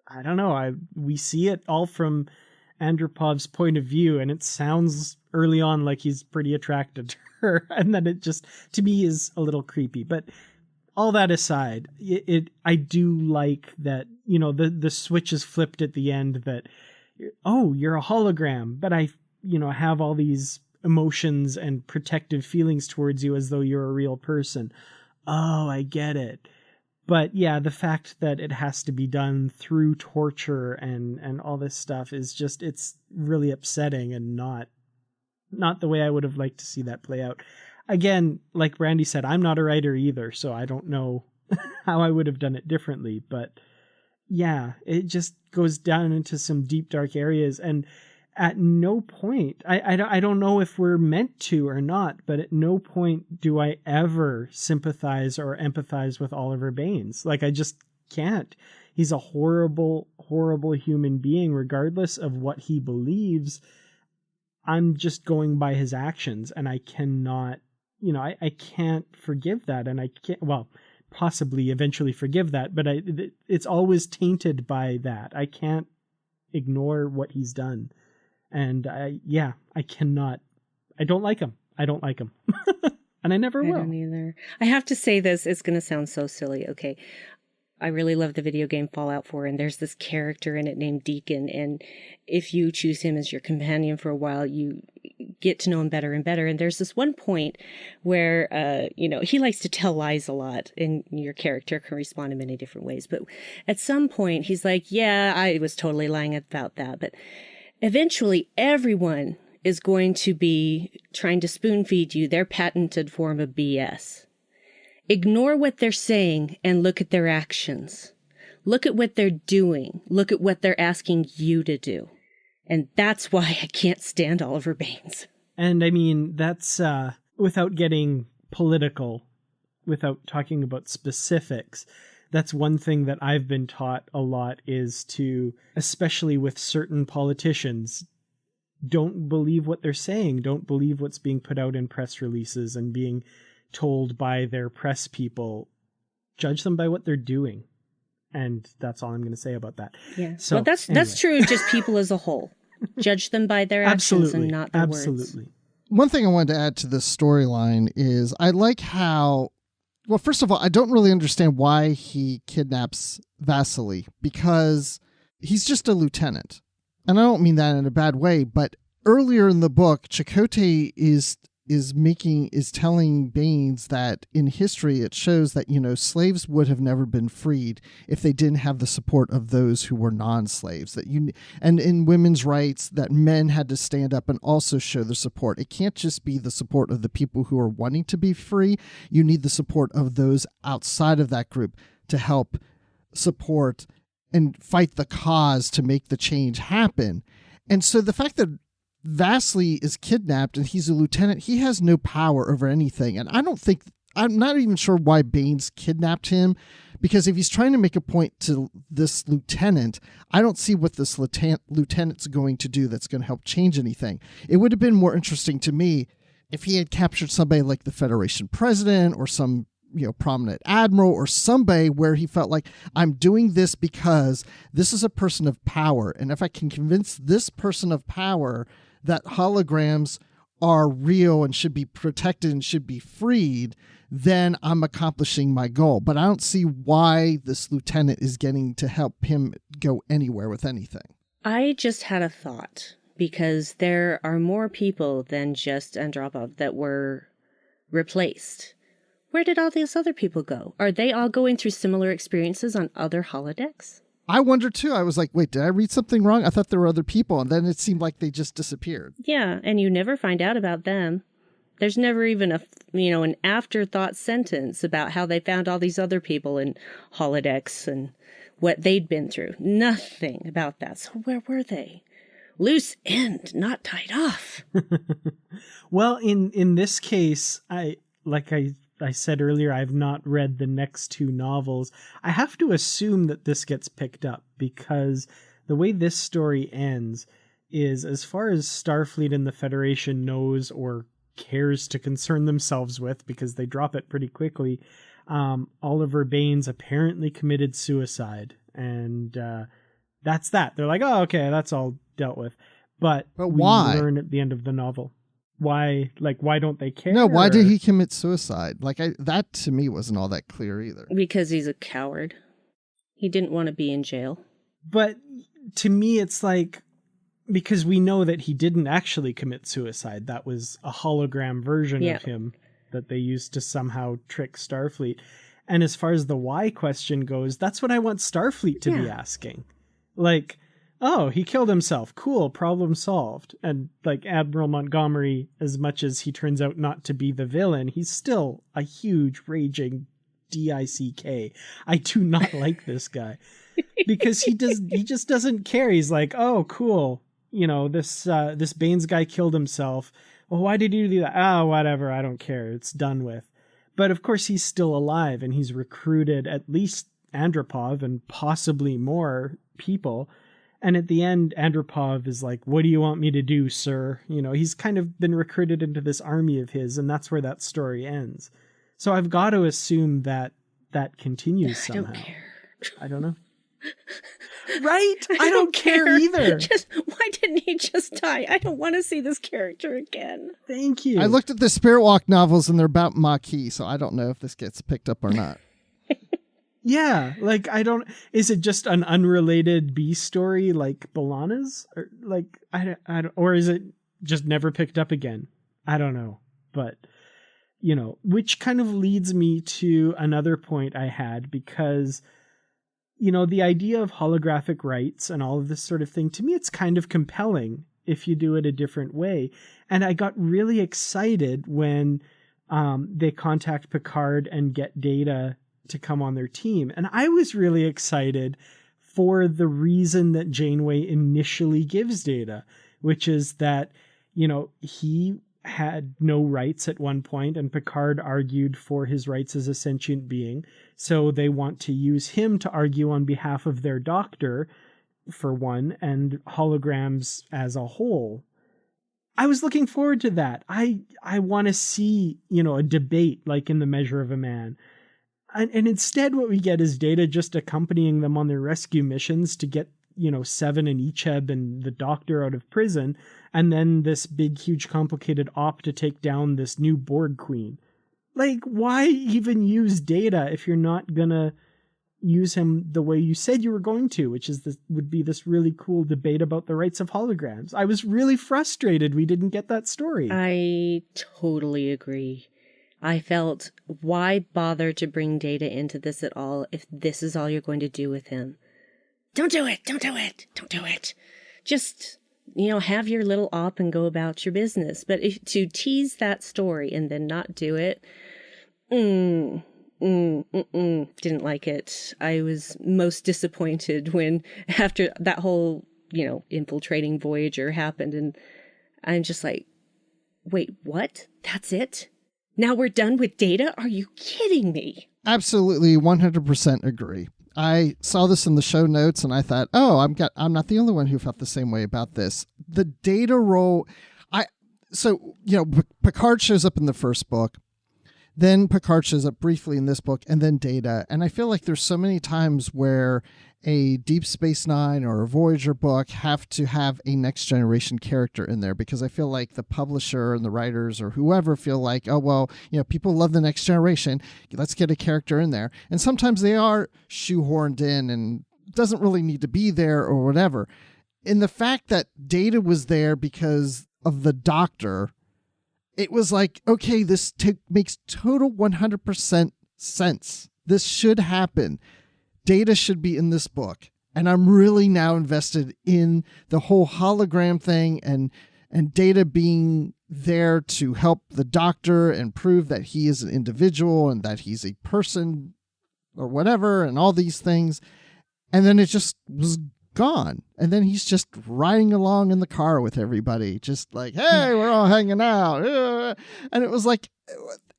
I don't know, we see it all from Andropov's point of view, and it sounds early on like he's pretty attracted to her, and then it just, to me, is a little creepy. But all that aside, I do like that, the switch is flipped at the end, that, oh, you're a hologram, but I have all these emotions and protective feelings towards you as though you're a real person. Oh, I get it. But yeah, the fact that it has to be done through torture and all this stuff is just, it's really upsetting and not the way I would have liked to see that play out. Again, like Brandi said, I'm not a writer either, so I don't know how I would have done it differently. But yeah, it just goes down into some deep, dark areas. And at no point, I don't know if we're meant to or not, but at no point do I ever sympathize or empathize with Oliver Baines. Like, I just can't. He's a horrible, horrible human being, regardless of what he believes. I'm just going by his actions, and I cannot, I can't forgive that. And I can't, well, possibly eventually forgive that, but it's always tainted by that. I can't ignore what he's done. And I cannot. I don't like him. And I never will. I don't either. I have to say this. It's going to sound so silly. Okay. I really love the video game Fallout 4, and there's this character in it named Deacon. And if you choose him as your companion for a while, you get to know him better and better. And there's this one point where, he likes to tell lies a lot, and your character can respond in many different ways. But at some point, he's like, yeah, I was totally lying about that. But eventually, everyone is going to be trying to spoon feed you their patented form of BS. Ignore what they're saying and look at their actions. Look at what they're doing. Look at what they're asking you to do. And that's why I can't stand Oliver Baines. And I mean, that's without getting political, without talking about specifics. That's one thing that I've been taught a lot, is to, especially with certain politicians, don't believe what they're saying. Don't believe what's being put out in press releases and being told by their press people. Judge them by what they're doing. And that's all I'm going to say about that. Yeah. So well, that's true. Just people as a whole. Judge them by their actions and not their words. Absolutely. One thing I wanted to add to this storyline is I like how, well, first of all, I don't really understand why he kidnaps Vasily, because he's just a lieutenant. And I don't mean that in a bad way, but earlier in the book, Chakotay is is telling Baines that in history it shows that, slaves would have never been freed if they didn't have the support of those who were non-slaves, and in women's rights that men had to stand up and also show the support. It can't just be the support of the people who are wanting to be free. You need the support of those outside of that group to help support and fight the cause to make the change happen. And so the fact that Vasily is kidnapped and he's a lieutenant, he has no power over anything. And I'm not even sure why Baines kidnapped him, because if he's trying to make a point to this lieutenant, I don't see what this lieutenant's going to do that's going to help change anything. It would have been more interesting to me if he had captured somebody like the Federation president or some prominent admiral or somebody where he felt like, I'm doing this because this is a person of power. And if I can convince this person of power that holograms are real and should be protected and should be freed, then I'm accomplishing my goal. But I don't see why this lieutenant is getting to help him go anywhere with anything. I just had a thought, because there are more people than just Andropov that were replaced. Where did all these other people go? Are they all going through similar experiences on other holodecks? I wonder too. I was like, wait, did I read something wrong? I thought there were other people. And then it seemed like they just disappeared. Yeah, and you never find out about them. There's never even an afterthought sentence about how they found all these other people in holodecks and what they'd been through. Nothing about that. So where were they? Loose end, not tied off. Well, in this case, I said earlier, I've not read the next two novels. I have to assume that this gets picked up, because the way this story ends is, as far as Starfleet and the Federation knows or cares to concern themselves with, because they drop it pretty quickly, Oliver Baines apparently committed suicide. And that's that. They're like, oh, okay, that's all dealt with. But why? We learn at the end of the novel. Why don't they care? No, why did he commit suicide? That to me wasn't all that clear either. Because he's a coward. He didn't want to be in jail. But to me, it's like, because we know that he didn't actually commit suicide. That was a hologram version of him that they used to somehow trick Starfleet. And as far as the why question goes, that's what I want Starfleet to be asking. Like, oh, he killed himself. Cool, problem solved. And like Admiral Montgomery, as much as he turns out not to be the villain, he's still a huge raging DICK. I do not like this guy, because he just doesn't care. He's like, oh, cool. This Baines guy killed himself. Well, why did he do that? Oh, whatever. I don't care. It's done with. But of course he's still alive, and he's recruited at least Andropov and possibly more people. And at the end, Andropov is like, what do you want me to do, sir? He's kind of been recruited into this army of his, and that's where that story ends. So I've got to assume that continues somehow. I don't care. I don't know. Right? I don't care either. Why didn't he just die? I don't want to see this character again. Thank you. I looked at the Spirit Walk novels, and they're about Maquis, so I don't know if this gets picked up or not. Yeah, is it just an unrelated B story like B'Elanna's? Or or is it just never picked up again? I don't know. But, which kind of leads me to another point I had, because, the idea of holographic rights and all of this sort of thing, to me, it's kind of compelling if you do it a different way. And I got really excited when they contact Picard and get Data to come on their team. And I was really excited for the reason that Janeway initially gives Data, which is that, he had no rights at one point, and Picard argued for his rights as a sentient being. So they want to use him to argue on behalf of their doctor, for one, and holograms as a whole. I was looking forward to that. I want to see, a debate like in The Measure of a Man. And instead what we get is Data just accompanying them on their rescue missions to get, Seven and Icheb and the doctor out of prison, and then this big, huge, complicated op to take down this new Borg queen. Like, why even use Data if you're not gonna use him the way you said you were going to, which is would be this really cool debate about the rights of holograms. I was really frustrated we didn't get that story. I totally agree. I felt, why bother to bring Data into this at all if this is all you're going to do with him? Don't do it! Don't do it! Don't do it! Just, have your little op and go about your business. But to tease that story and then not do it, didn't like it. I was most disappointed when, after that whole, infiltrating Voyager happened, and I'm just like, wait, what? That's it? Now we're done with Data? Are you kidding me? Absolutely, 100% agree. I saw this in the show notes and I thought, oh, I'm not the only one who felt the same way about this. The Data role, Picard shows up in the first book. Then Picard shows up briefly in this book, and then Data. And I feel like there's so many times where a Deep Space Nine or a Voyager book have to have a Next Generation character in there, because I feel like the publisher and the writers or whoever feel like, oh, well, people love the Next Generation. Let's get a character in there. And sometimes they are shoehorned in and doesn't really need to be there or whatever. In the fact that Data was there because of the Doctor, it was like, okay, this makes total 100% sense. This should happen. Data should be in this book. And I'm really now invested in the whole hologram thing and Data being there to help the Doctor and prove that he is an individual and that he's a person or whatever and all these things. And then it just was gone. And then he's just riding along in the car with everybody, just like, hey, we're all hanging out. And it was like,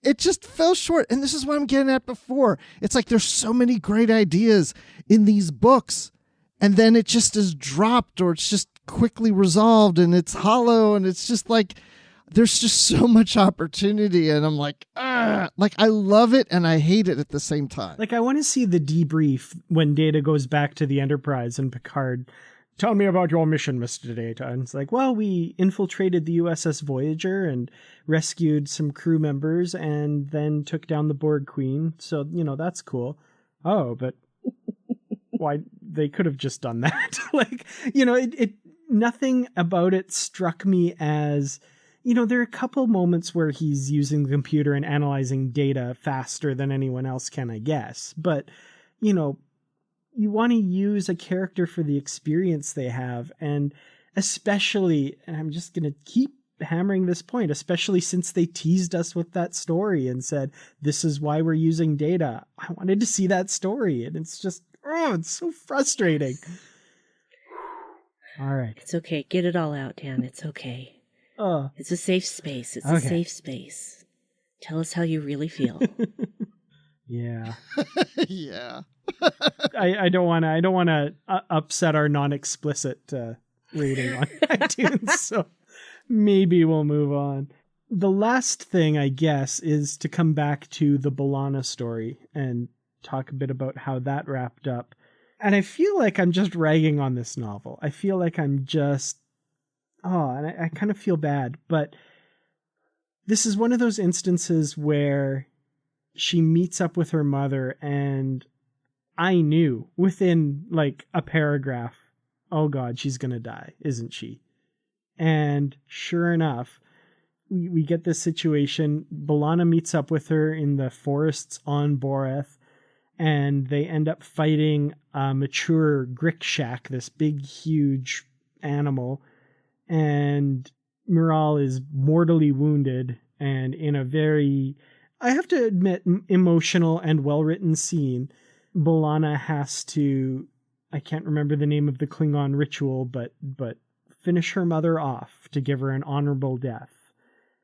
it just fell short. And this is what I'm getting at before. It's like there's so many great ideas in these books, and then it just is dropped, or it's just quickly resolved, and it's hollow, and it's just like there's just so much opportunity, and I'm like, like I love it and I hate it at the same time. Like, I want to see the debrief when Data goes back to the Enterprise and Picard, tell me about your mission, Mr. Data. And it's like, well, we infiltrated the U.S.S. Voyager and rescued some crew members and then took down the Borg Queen. So, that's cool. Oh, but why? They could have just done that. Nothing about it struck me as, there are a couple moments where he's using the computer and analyzing data faster than anyone else can, I guess. But, you want to use a character for the experience they have. And especially, and I'm just going to keep hammering this point, especially since they teased us with that story and said, this is why we're using Data. I wanted to see that story. And it's just, it's so frustrating. All right. It's okay. Get it all out, Dan. It's okay. It's a safe space. It's a safe space. Tell us how you really feel. Yeah. Yeah. I don't want to upset our non-explicit rating on iTunes, so maybe we'll move on. The last thing, I guess, is to come back to the B'Elanna story and talk a bit about how that wrapped up. And I feel like I'm just ragging on this novel. I feel like I'm just, and I kind of feel bad, but this is one of those instances where she meets up with her mother, and I knew within like a paragraph, oh God, she's going to die, isn't she? And sure enough, we get this situation. B'Elanna meets up with her in the forests on Boreth, and they end up fighting a mature Grikshak, this big, huge animal. And Miral is mortally wounded, and in a very, I have to admit, emotional and well-written scene, B'Elanna has to, I can't remember the name of the Klingon ritual, but finish her mother off to give her an honorable death.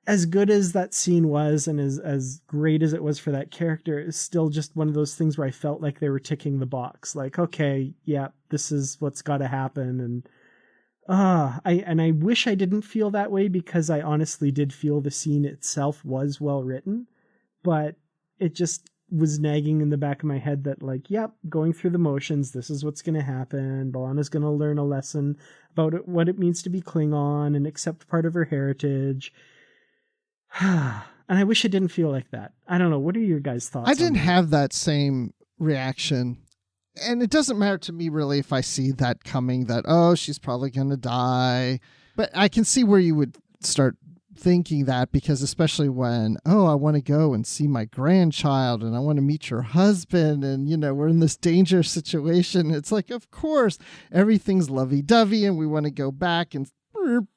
As good as that scene was, and as great as it was for that character, it's still just one of those things where I felt like they were ticking the box. Like, okay, yeah, this is what's got to happen. And I wish I didn't feel that way, because I honestly did feel the scene itself was well written, but it just was nagging in the back of my head that, like, yep, going through the motions, this is what's going to happen. B'Elanna's going to learn a lesson about what it means to be Klingon and accept part of her heritage. And I wish it didn't feel like that. I don't know. What are your guys' thoughts? I didn't have that same reaction. And it doesn't matter to me really if I see that coming, that, oh, she's probably going to die. But I can see where you would start thinking that, because especially when, oh, I want to go and see my grandchild and I want to meet your husband and, we're in this dangerous situation. It's like, of course, everything's lovey-dovey and we want to go back and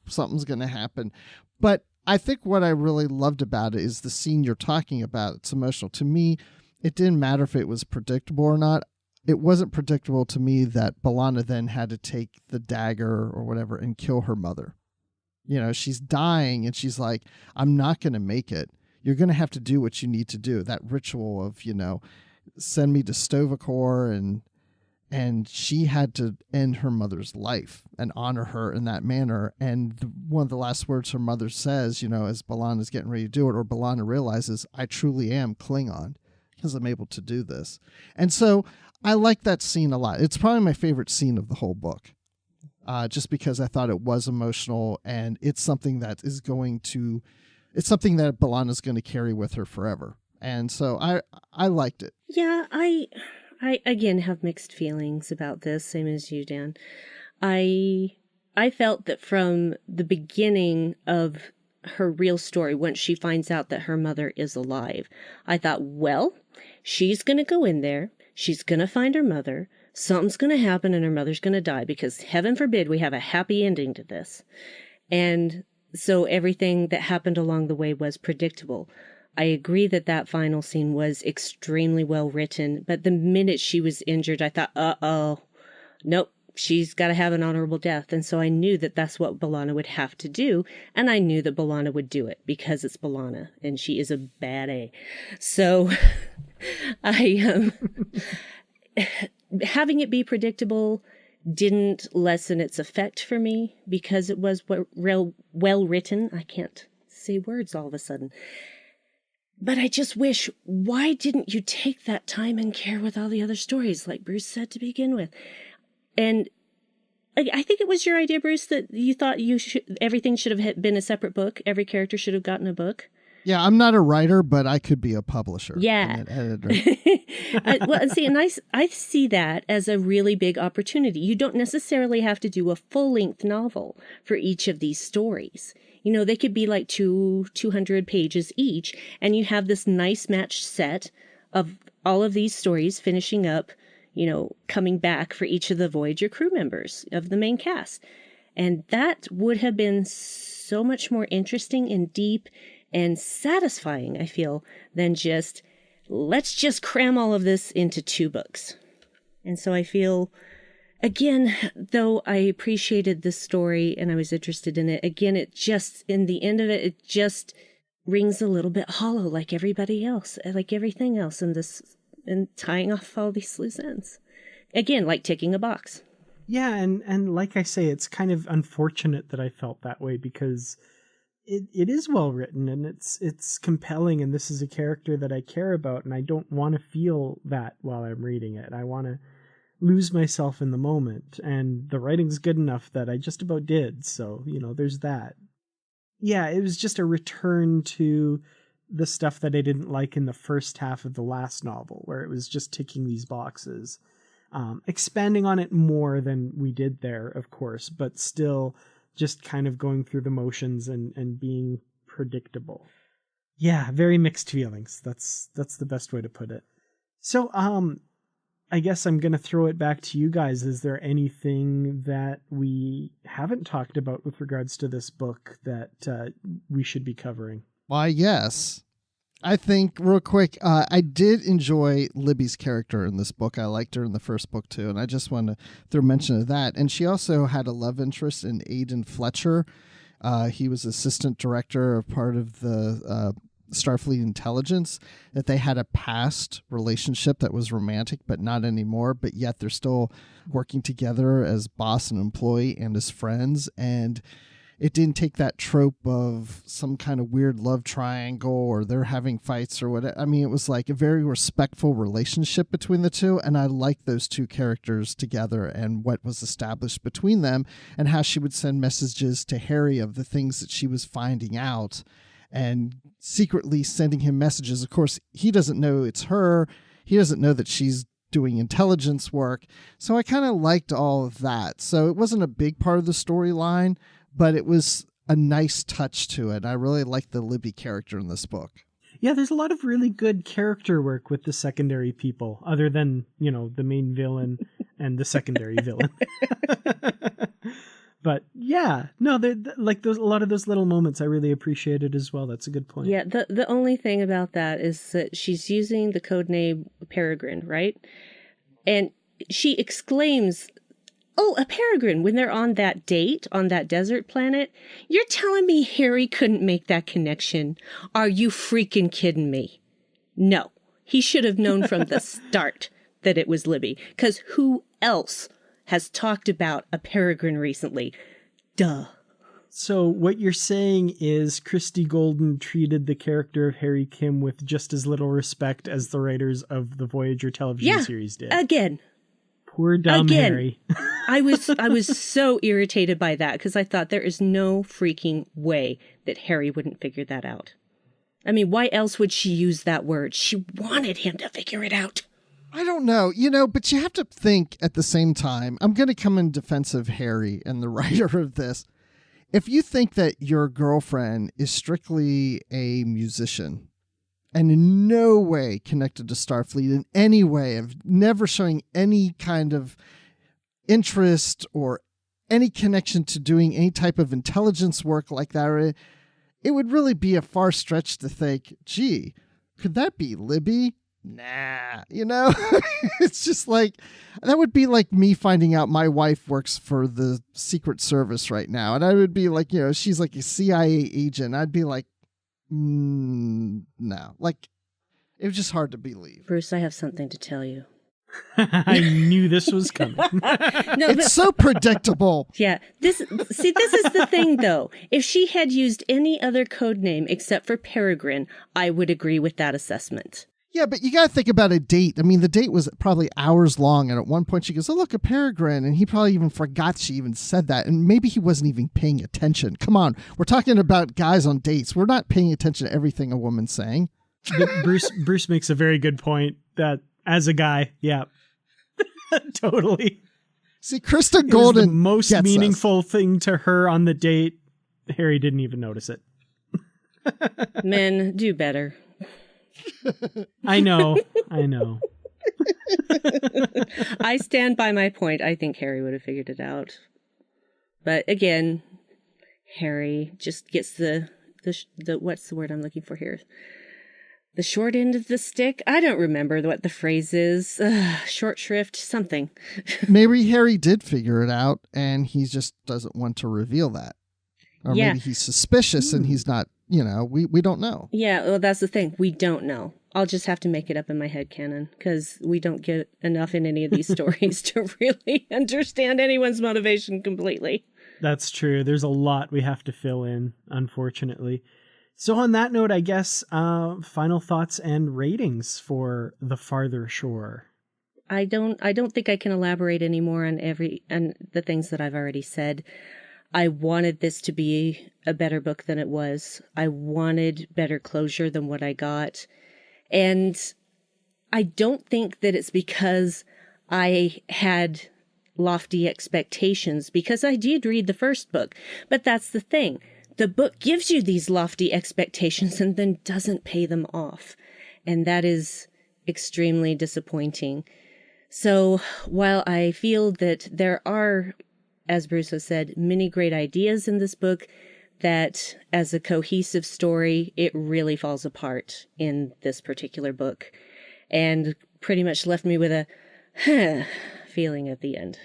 something's going to happen. But I think what I really loved about it is the scene you're talking about. It's emotional. To me, it didn't matter if it was predictable or not. It wasn't predictable to me that B'Elanna then had to take the dagger or whatever and kill her mother. She's dying and she's like, I'm not going to make it. You're going to have to do what you need to do. That ritual of, send me to Sto-vo-kor, and she had to end her mother's life and honor her in that manner. And one of the last words her mother says, as B'Elanna's getting ready to do it, or B'Elanna realizes, I truly am Klingon because I'm able to do this. And so I like that scene a lot. It's probably my favorite scene of the whole book. Just because I thought it was emotional, and it's something that B'Elanna's going to carry with her forever. And so I liked it. Yeah, I again have mixed feelings about this, same as you, Dan. I felt that from the beginning of her real story, once she finds out that her mother is alive, I thought, well, she's going to go in there, she's going to find her mother, something's going to happen and her mother's going to die, because heaven forbid we have a happy ending to this. And so everything that happened along the way was predictable. I agree that final scene was extremely well written, but the minute she was injured, I thought, nope, she's got to have an honorable death. And so I knew that that's what B'Elanna would have to do. And I knew that B'Elanna would do it because it's B'Elanna and she is a bad A. So having it be predictable didn't lessen its effect for me because it was well written. I can't say words all of a sudden. But I just wish, why didn't you take that time and care with all the other stories, like Bruce said to begin with? And I think it was your idea, Bruce, that you thought everything should have been a separate book. Every character should have gotten a book. Yeah, I'm not a writer, but I could be a publisher. Yeah. And an editor. Well, see, and I see that as a really big opportunity. You don't necessarily have to do a full-length novel for each of these stories. They could be like 200 pages each, and you have this nice matched set of all of these stories finishing up, coming back for each of the Voyager crew members of the main cast. And that would have been so much more interesting and deep and satisfying, I feel, than let's just cram all of this into 2 books. And so I feel, again, though I appreciated this story and I was interested in it, again, in the end of it, it just rings a little bit hollow, like everybody else, like everything else in this, and tying off all these loose ends. Again, like ticking a box. Yeah, and like I say, it's kind of unfortunate that I felt that way because it is well written and it's compelling, and this is a character that I care about, and I don't want to feel that while I'm reading it. I want to lose myself in the moment, and the writing's good enough that I just about did. So, there's that. Yeah, it was just a return to the stuff that I didn't like in the first half of the last novel, where it was just ticking these boxes. Expanding on it more than we did there, of course, but still just kind of going through the motions and being predictable. Yeah, very mixed feelings. That's the best way to put it. So, I guess I'm going to throw it back to you guys. Is there anything that we haven't talked about with regards to this book that we should be covering? Why, yes. I think, real quick, I did enjoy Libby's character in this book. I liked her in the first book, too, and I just want to throw mention of that. And she also had a love interest in Aidan Fletcher. He was assistant director of part of the Starfleet intelligence, that they had a past relationship that was romantic, but not anymore, but yet they're still working together as boss and employee and as friends. And it didn't take that trope of some kind of weird love triangle or they're having fights or whatever. I mean, it was like a very respectful relationship between the two. And I liked those two characters together and what was established between them and how she would send messages to Harry of the things that she was finding out and secretly sending him messages. Of course, he doesn't know it's her. He doesn't know that she's doing intelligence work. So I kind of liked all of that. So it wasn't a big part of the storyline, but it was a nice touch to it. I really liked the Libby character in this book. Yeah, there's a lot of really good character work with the secondary people, other than, the main villain and the secondary villain. But yeah, no, like a lot of those little moments I really appreciated as well. That's a good point. Yeah, the only thing about that is that she's using the codename Peregrine, right? And she exclaims, "Oh, a Peregrine," when they're on that date on that desert planet. You're telling me Harry couldn't make that connection? Are you freaking kidding me? No, he should have known from the start that it was Libby, because who else has talked about a Peregrine recently? Duh. So what you're saying is Christie Golden treated the character of Harry Kim with just as little respect as the writers of the Voyager television series did. Again. Poor dumb Harry. I was so irritated by that, because I thought there is no freaking way that Harry wouldn't figure that out. I mean, why else would she use that word? She wanted him to figure it out. I don't know, but you have to think at the same time. I'm going to come in defense of Harry and the writer of this. If you think that your girlfriend is strictly a musician and in no way connected to Starfleet in any way, of never showing any kind of interest or any connection to doing any type of intelligence work like that, it would really be a far stretch to think, gee, could that be Libby? Nah, it's just like, that would be like me finding out my wife works for the Secret Service right now. And I would be like, she's like a CIA agent. I'd be like, no, like, it was just hard to believe. Bruce, I have something to tell you. I knew this was coming. It's so predictable. Yeah. This is the thing, though. If she had used any other code name except for Peregrine, I would agree with that assessment. Yeah, but you got to think about a date. I mean, the date was probably hours long. And at one point she goes, "Oh, look, a Peregrine." And he probably even forgot she even said that. And maybe he wasn't even paying attention. Come on. We're talking about guys on dates. We're not paying attention to everything a woman's saying. Bruce makes a very good point that as a guy, yeah, totally. See, Christie Golden, the most meaningful thing to her on the date. Harry didn't even notice it. Men do better. I know. I stand by my point. I think Harry would have figured it out. But again, Harry just gets the what's the word I'm looking for here? The short end of the stick? I don't remember what the phrase is. Short shrift, something. Maybe Harry did figure it out and he just doesn't want to reveal that. Or maybe he's suspicious and he's not, we don't know. Yeah, well, that's the thing. We don't know. I'll just have to make it up in my head canon, because we don't get enough in any of these stories to really understand anyone's motivation completely. That's true. There's a lot we have to fill in, unfortunately. So on that note, I guess, final thoughts and ratings for The Farther Shore. I don't think I can elaborate any more on the things that I've already said. I wanted this to be a better book than it was. I wanted better closure than what I got. And I don't think that it's because I had lofty expectations, because I did read the first book. But that's the thing. The book gives you these lofty expectations and then doesn't pay them off. And that is extremely disappointing. So while I feel that there are, as Bruce has said, many great ideas in this book, that as a cohesive story, it really falls apart in this particular book and pretty much left me with a feeling at the end.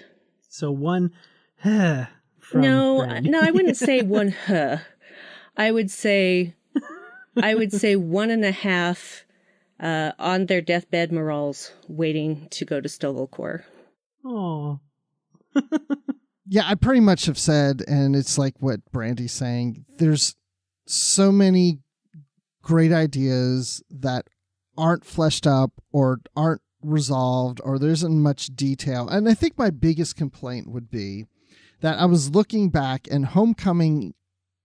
So one from Brandi. No, I wouldn't say one I would say 1.5 on their deathbed morals waiting to go to Stovelcore. Oh. Yeah, I pretty much have said, and it's like what Brandi's saying, there's so many great ideas that aren't fleshed up or aren't resolved, or there isn't much detail. And I think my biggest complaint would be that I was looking back, and Homecoming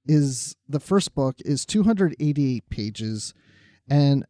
the first book is 288 pages, and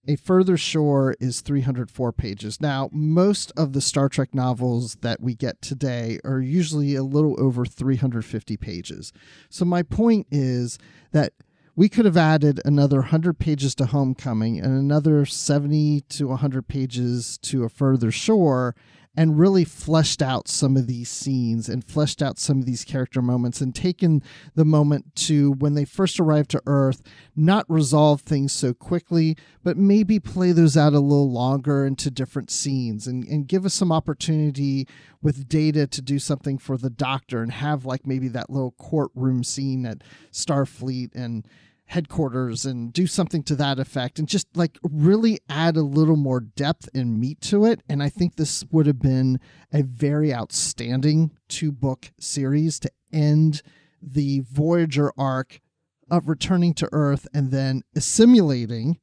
A Further Shore is 304 pages. Now, most of the Star Trek novels that we get today are usually a little over 350 pages. So my point is that we could have added another 100 pages to Homecoming and another 70 to 100 pages to A Further Shore, and really fleshed out some of these scenes and fleshed out some of these character moments and taken the moment to, when they first arrive to Earth, not resolve things so quickly, but maybe play those out a little longer into different scenes and give us some opportunity with Data to do something for the Doctor and have like maybe that little courtroom scene at Starfleet and headquarters and do something to that effect and just like really add a little more depth and meat to it. And I think this would have been a very outstanding 2-book series to end the Voyager arc of returning to Earth and then assimilating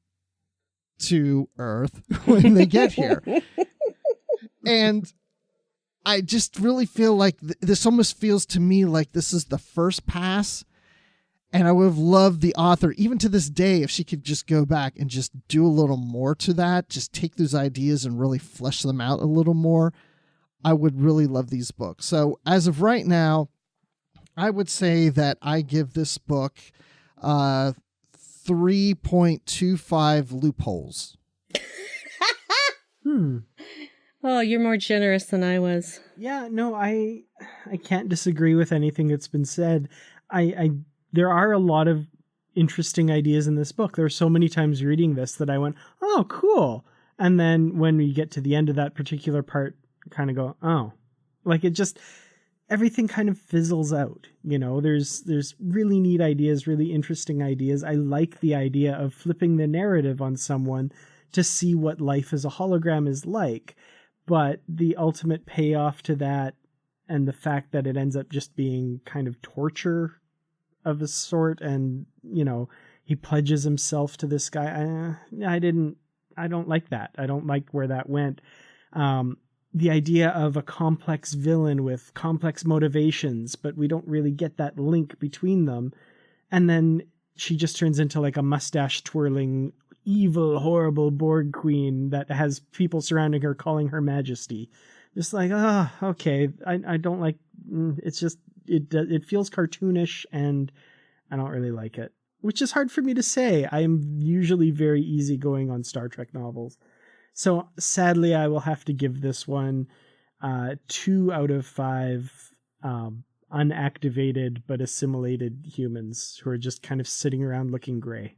to Earth when they get here. And I just really feel like this almost feels to me like this is the first pass. And I would have loved the author, even to this day, if she could just go back and just do a little more to that, just take those ideas and really flesh them out a little more. I would really love these books. So as of right now, I would say that I give this book 3.25 loopholes. Oh, you're more generous than I was. Yeah, no, I can't disagree with anything that's been said. There are a lot of interesting ideas in this book. There are so many times reading this that I went, oh, cool. And then when we get to the end of that particular part, kind of go, oh, like it just, everything kind of fizzles out. You know, there's really neat ideas, really interesting ideas. I like the idea of flipping the narrative on someone to see what life as a hologram is like. But the ultimate payoff to that and the fact that it ends up just being kind of torture of a sort, and you know, he pledges himself to this guy. I don't like that. I don't like where that went. The idea of a complex villain with complex motivations, but we don't really get that link between them. And then she just turns into like a mustache twirling, evil, horrible Borg queen that has people surrounding her calling her Majesty. Just like, okay. I don't like, it's just, it feels cartoonish and I don't really like it, which is hard for me to say. I am usually very easygoing on Star Trek novels. So sadly, I will have to give this one 2 out of 5 unactivated but assimilated humans who are just kind of sitting around looking gray.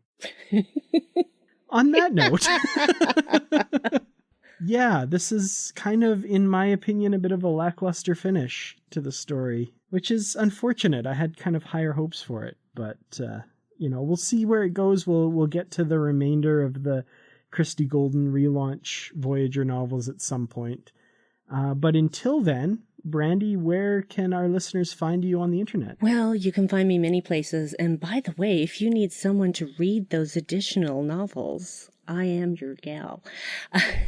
On that note, yeah, this is kind of, in my opinion, a bit of a lackluster finish to the story, which is unfortunate. I had kind of higher hopes for it, but, you know, we'll see where it goes. We'll get to the remainder of the Christie Golden relaunch Voyager novels at some point. But until then, Brandi, where can our listeners find you on the internet? Well, you can find me many places. And by the way, if you need someone to read those additional novels, I am your gal.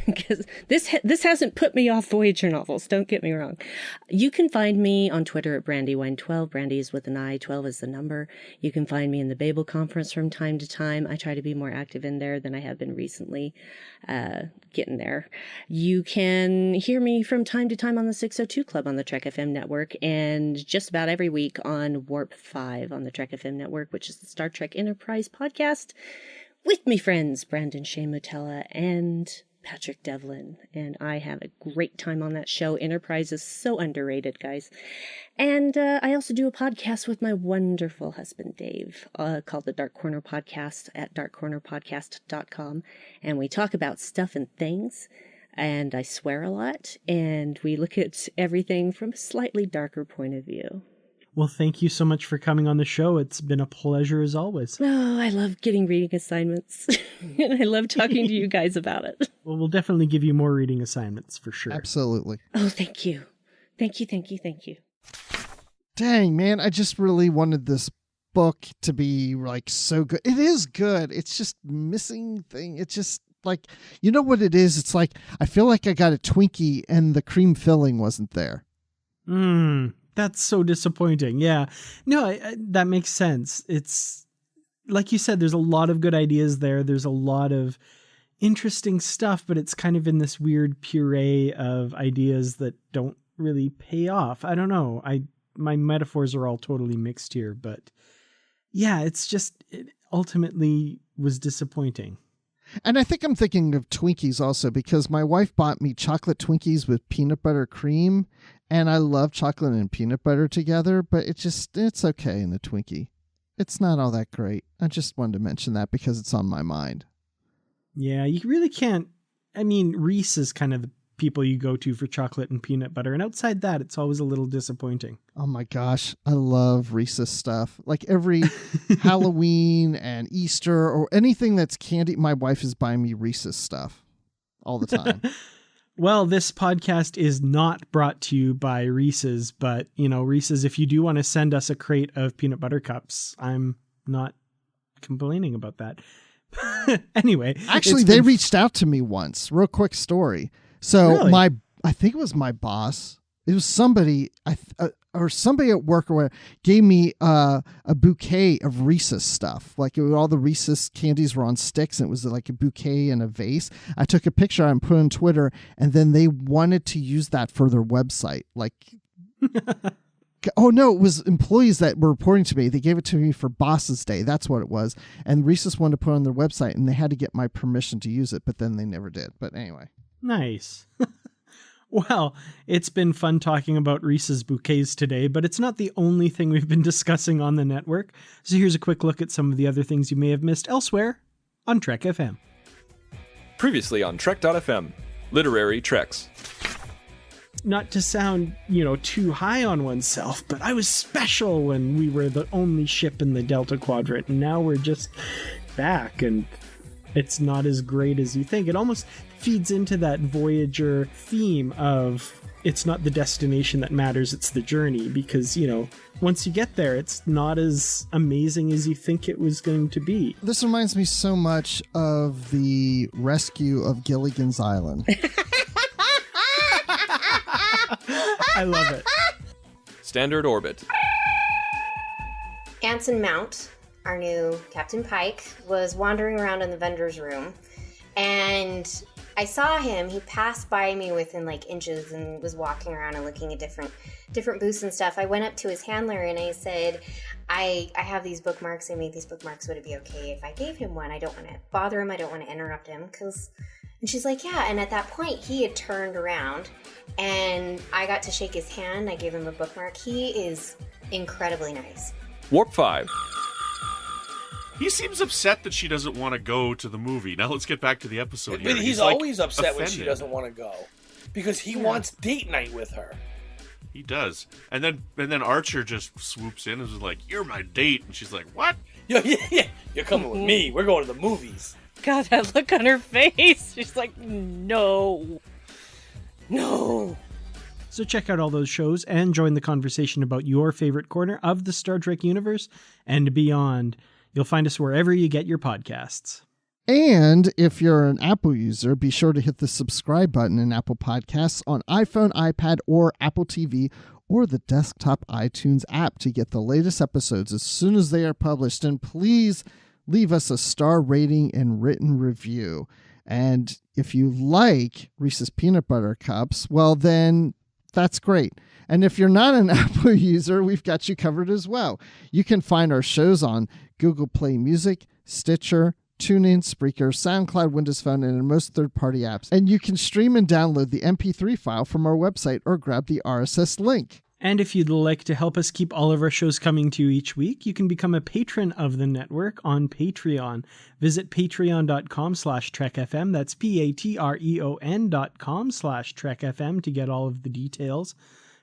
Because this hasn't put me off Voyager novels, don't get me wrong. You can find me on Twitter at Brandywine12. Brandy is with an I, 12 is the number. You can find me in the Babel Conference from time to time. I try to be more active in there than I have been recently. Getting there. You can hear me from time to time on the 602 Club on the Trek FM network, and just about every week on Warp 5 on the Trek FM network, which is the Star Trek Enterprise podcast, with me friends Brandon Shea Mutella and Patrick Devlin. And I have a great time on that show. Enterprise is so underrated, guys. And I also do a podcast with my wonderful husband, Dave, called the Dark Corner Podcast at darkcornerpodcast.com. And we talk about stuff and things. And I swear a lot. And we look at everything from a slightly darker point of view. Well, thank you so much for coming on the show. It's been a pleasure as always. Oh, I love getting reading assignments. And I love talking to you guys about it. Well, we'll definitely give you more reading assignments for sure. Absolutely. Oh, thank you. Thank you, thank you, thank you. Dang, man, I just really wanted this book to be like so good. It is good. It's just missing thing. It's just like, you know what it is? It's like, I feel like I got a Twinkie and the cream filling wasn't there. That's so disappointing. Yeah. No, that makes sense. It's like you said, there's a lot of good ideas there. There's a lot of interesting stuff, but it's kind of in this weird puree of ideas that don't really pay off. I don't know. My metaphors are all totally mixed here, but yeah, it ultimately was disappointing. And I think I'm thinking of Twinkies also, because my wife bought me chocolate Twinkies with peanut butter cream, and I love chocolate and peanut butter together, but it's okay in the Twinkie. It's not all that great. I just wanted to mention that because it's on my mind. Yeah, you really can't. I mean, Reese is kind of the people you go to for chocolate and peanut butter, and outside that, it's always a little disappointing. Oh my gosh, I love Reese's stuff. Like every Halloween and Easter or anything that's candy, my wife is buying me Reese's stuff all the time. Well, this podcast is not brought to you by Reese's, but, Reese's, if you do want to send us a crate of peanut butter cups, I'm not complaining about that. Anyway. Actually, they reached out to me once. Real quick story. So really? I think it was my boss. It was somebody or somebody at work or whatever, gave me a bouquet of Reese's stuff. Like all the Reese's candies were on sticks, and it was like a bouquet in a vase. I took a picture and put it on Twitter, and then they wanted to use that for their website. Like, oh no, it was employees that were reporting to me. They gave it to me for Boss's Day. That's what it was. And Reese's wanted to put it on their website, and they had to get my permission to use it, but then they never did. But anyway. Nice. Well, it's been fun talking about Reese's bouquets today, but it's not the only thing we've been discussing on the network. So here's a quick look at some of the other things you may have missed elsewhere on Trek FM. Previously on Trek.fm, Literary Treks. Not to sound, too high on oneself, but I was special when we were the only ship in the Delta Quadrant, and now we're just back, and it's not as great as you think. It almost feeds into that Voyager theme of it's not the destination that matters, it's the journey, because, once you get there, it's not as amazing as you think it was going to be. This reminds me so much of the rescue of Gilligan's Island. I love it. Standard Orbit. Anson Mount, our new Captain Pike, was wandering around in the vendor's room, and I saw him. He passed by me within inches and was walking around and looking at different booths and stuff. I went up to his handler and I said, I have these bookmarks. I made these bookmarks. Would it be okay if I gave him one? I don't want to bother him. I don't want to interrupt him. And she's like, yeah. And at that point, he had turned around and I got to shake his hand. I gave him a bookmark. He is incredibly nice. Warp 5. He seems upset that she doesn't want to go to the movie. Now let's get back to the episode here. But he's always upset offended when she doesn't want to go. Because he wants date night with her. He does. And then Archer just swoops in and is like, you're my date. And she's like, what? Yeah. You're coming with me. We're going to the movies. God, that look on her face. She's like, no. So check out all those shows and join the conversation about your favorite corner of the Star Trek universe and beyond. You'll find us wherever you get your podcasts. And if you're an Apple user, be sure to hit the subscribe button in Apple Podcasts on iPhone, iPad, or Apple TV, or the desktop iTunes app to get the latest episodes as soon as they are published. And please leave us a star rating and written review. And if you like Reese's Peanut Butter Cups, well, then that's great. And if you're not an Apple user, we've got you covered as well. You can find our shows on Google Play Music, Stitcher, TuneIn, Spreaker, SoundCloud, Windows Phone, and in most third-party apps. And you can stream and download the MP3 file from our website or grab the RSS link. And if you'd like to help us keep all of our shows coming to you each week, you can become a patron of the network on Patreon. Visit patreon.com/TrekFM. That's patreon.com/TrekFM to get all of the details.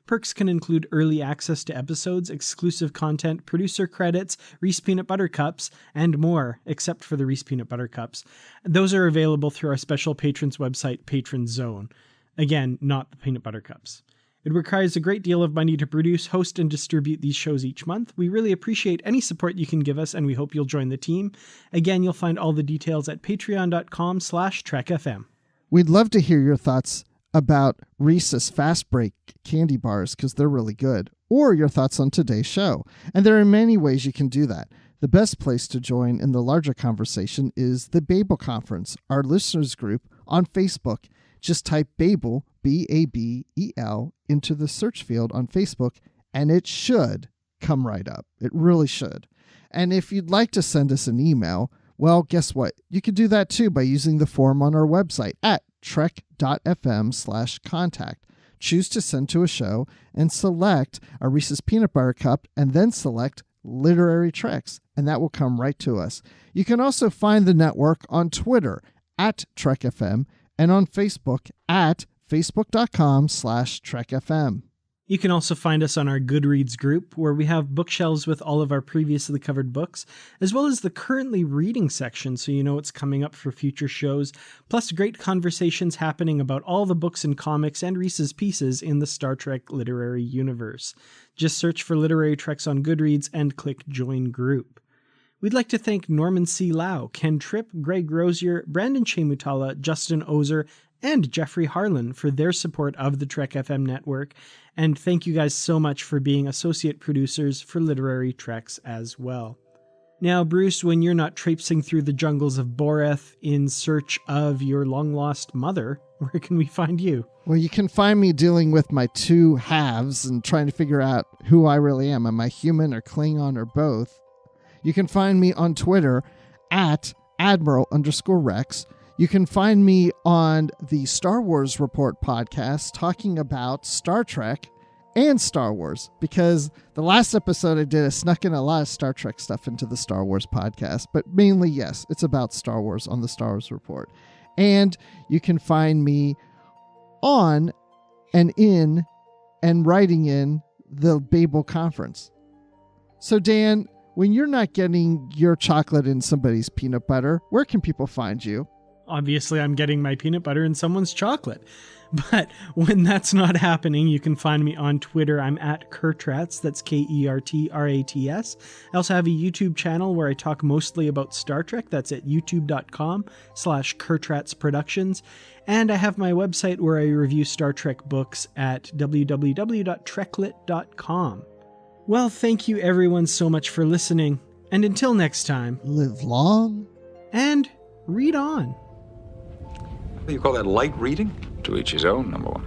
Perks can include early access to episodes, exclusive content, producer credits, Reese Peanut Butter Cups, and more, except for the Reese Peanut Butter Cups. Those are available through our special patrons website, Patron Zone. Again, not the Peanut Butter Cups. It requires a great deal of money to produce, host, and distribute these shows each month. We really appreciate any support you can give us, and we hope you'll join the team. Again, you'll find all the details at patreon.com/TrekFM. We'd love to hear your thoughts about Reese's Fast Break candy bars because they're really good, or your thoughts on today's show. And there are many ways you can do that. The best place to join in the larger conversation is the Babel Conference, our listeners group on Facebook. Just type Babel, B-A-B-E-L, into the search field on Facebook, and it should come right up. It really should. And if you'd like to send us an email, well, guess what? You could do that too by using the form on our website at trek.fm/contact. Choose to send to a show and select a Reese's Peanut Butter Cup and then select Literary Treks, and that will come right to us. You can also find the network on Twitter at TrekFM and on Facebook at facebook.com/TrekFM. You can also find us on our Goodreads group, where we have bookshelves with all of our previously covered books, as well as the currently reading section, so you know what's coming up for future shows, plus great conversations happening about all the books and comics and Reese's Pieces in the Star Trek literary universe. Just search for Literary Treks on Goodreads and click Join Group. We'd like to thank Norman C. Lau, Ken Tripp, Greg Rosier, Brandon Chemutala, Justin Ozer, and Jeffrey Harlan for their support of the Trek FM network. And thank you guys so much for being associate producers for Literary Treks as well. Now, Bruce, when you're not traipsing through the jungles of Boreth in search of your long-lost mother, where can we find you? Well, you can find me dealing with my two halves and trying to figure out who I really am. Am I human or Klingon or both? You can find me on Twitter at Admiral_Rex. You can find me on the Star Wars Report podcast talking about Star Trek and Star Wars, because the last episode I did, I snuck in a lot of Star Trek stuff into the Star Wars podcast, but mainly, yes, it's about Star Wars on the Star Wars Report. And you can find me on and in and writing in the Babel Conference. So, Dan, when you're not getting your chocolate in somebody's peanut butter, where can people find you? Obviously, I'm getting my peanut butter in someone's chocolate. But when that's not happening, you can find me on Twitter. I'm at Kertrats. That's Kertrats. I also have a YouTube channel where I talk mostly about Star Trek. That's at youtube.com/Kertrats Productions. And I have my website where I review Star Trek books at www.treklit.com. Well, thank you everyone so much for listening. And until next time, live long and read on. What do you call that, light reading? To each his own, number one.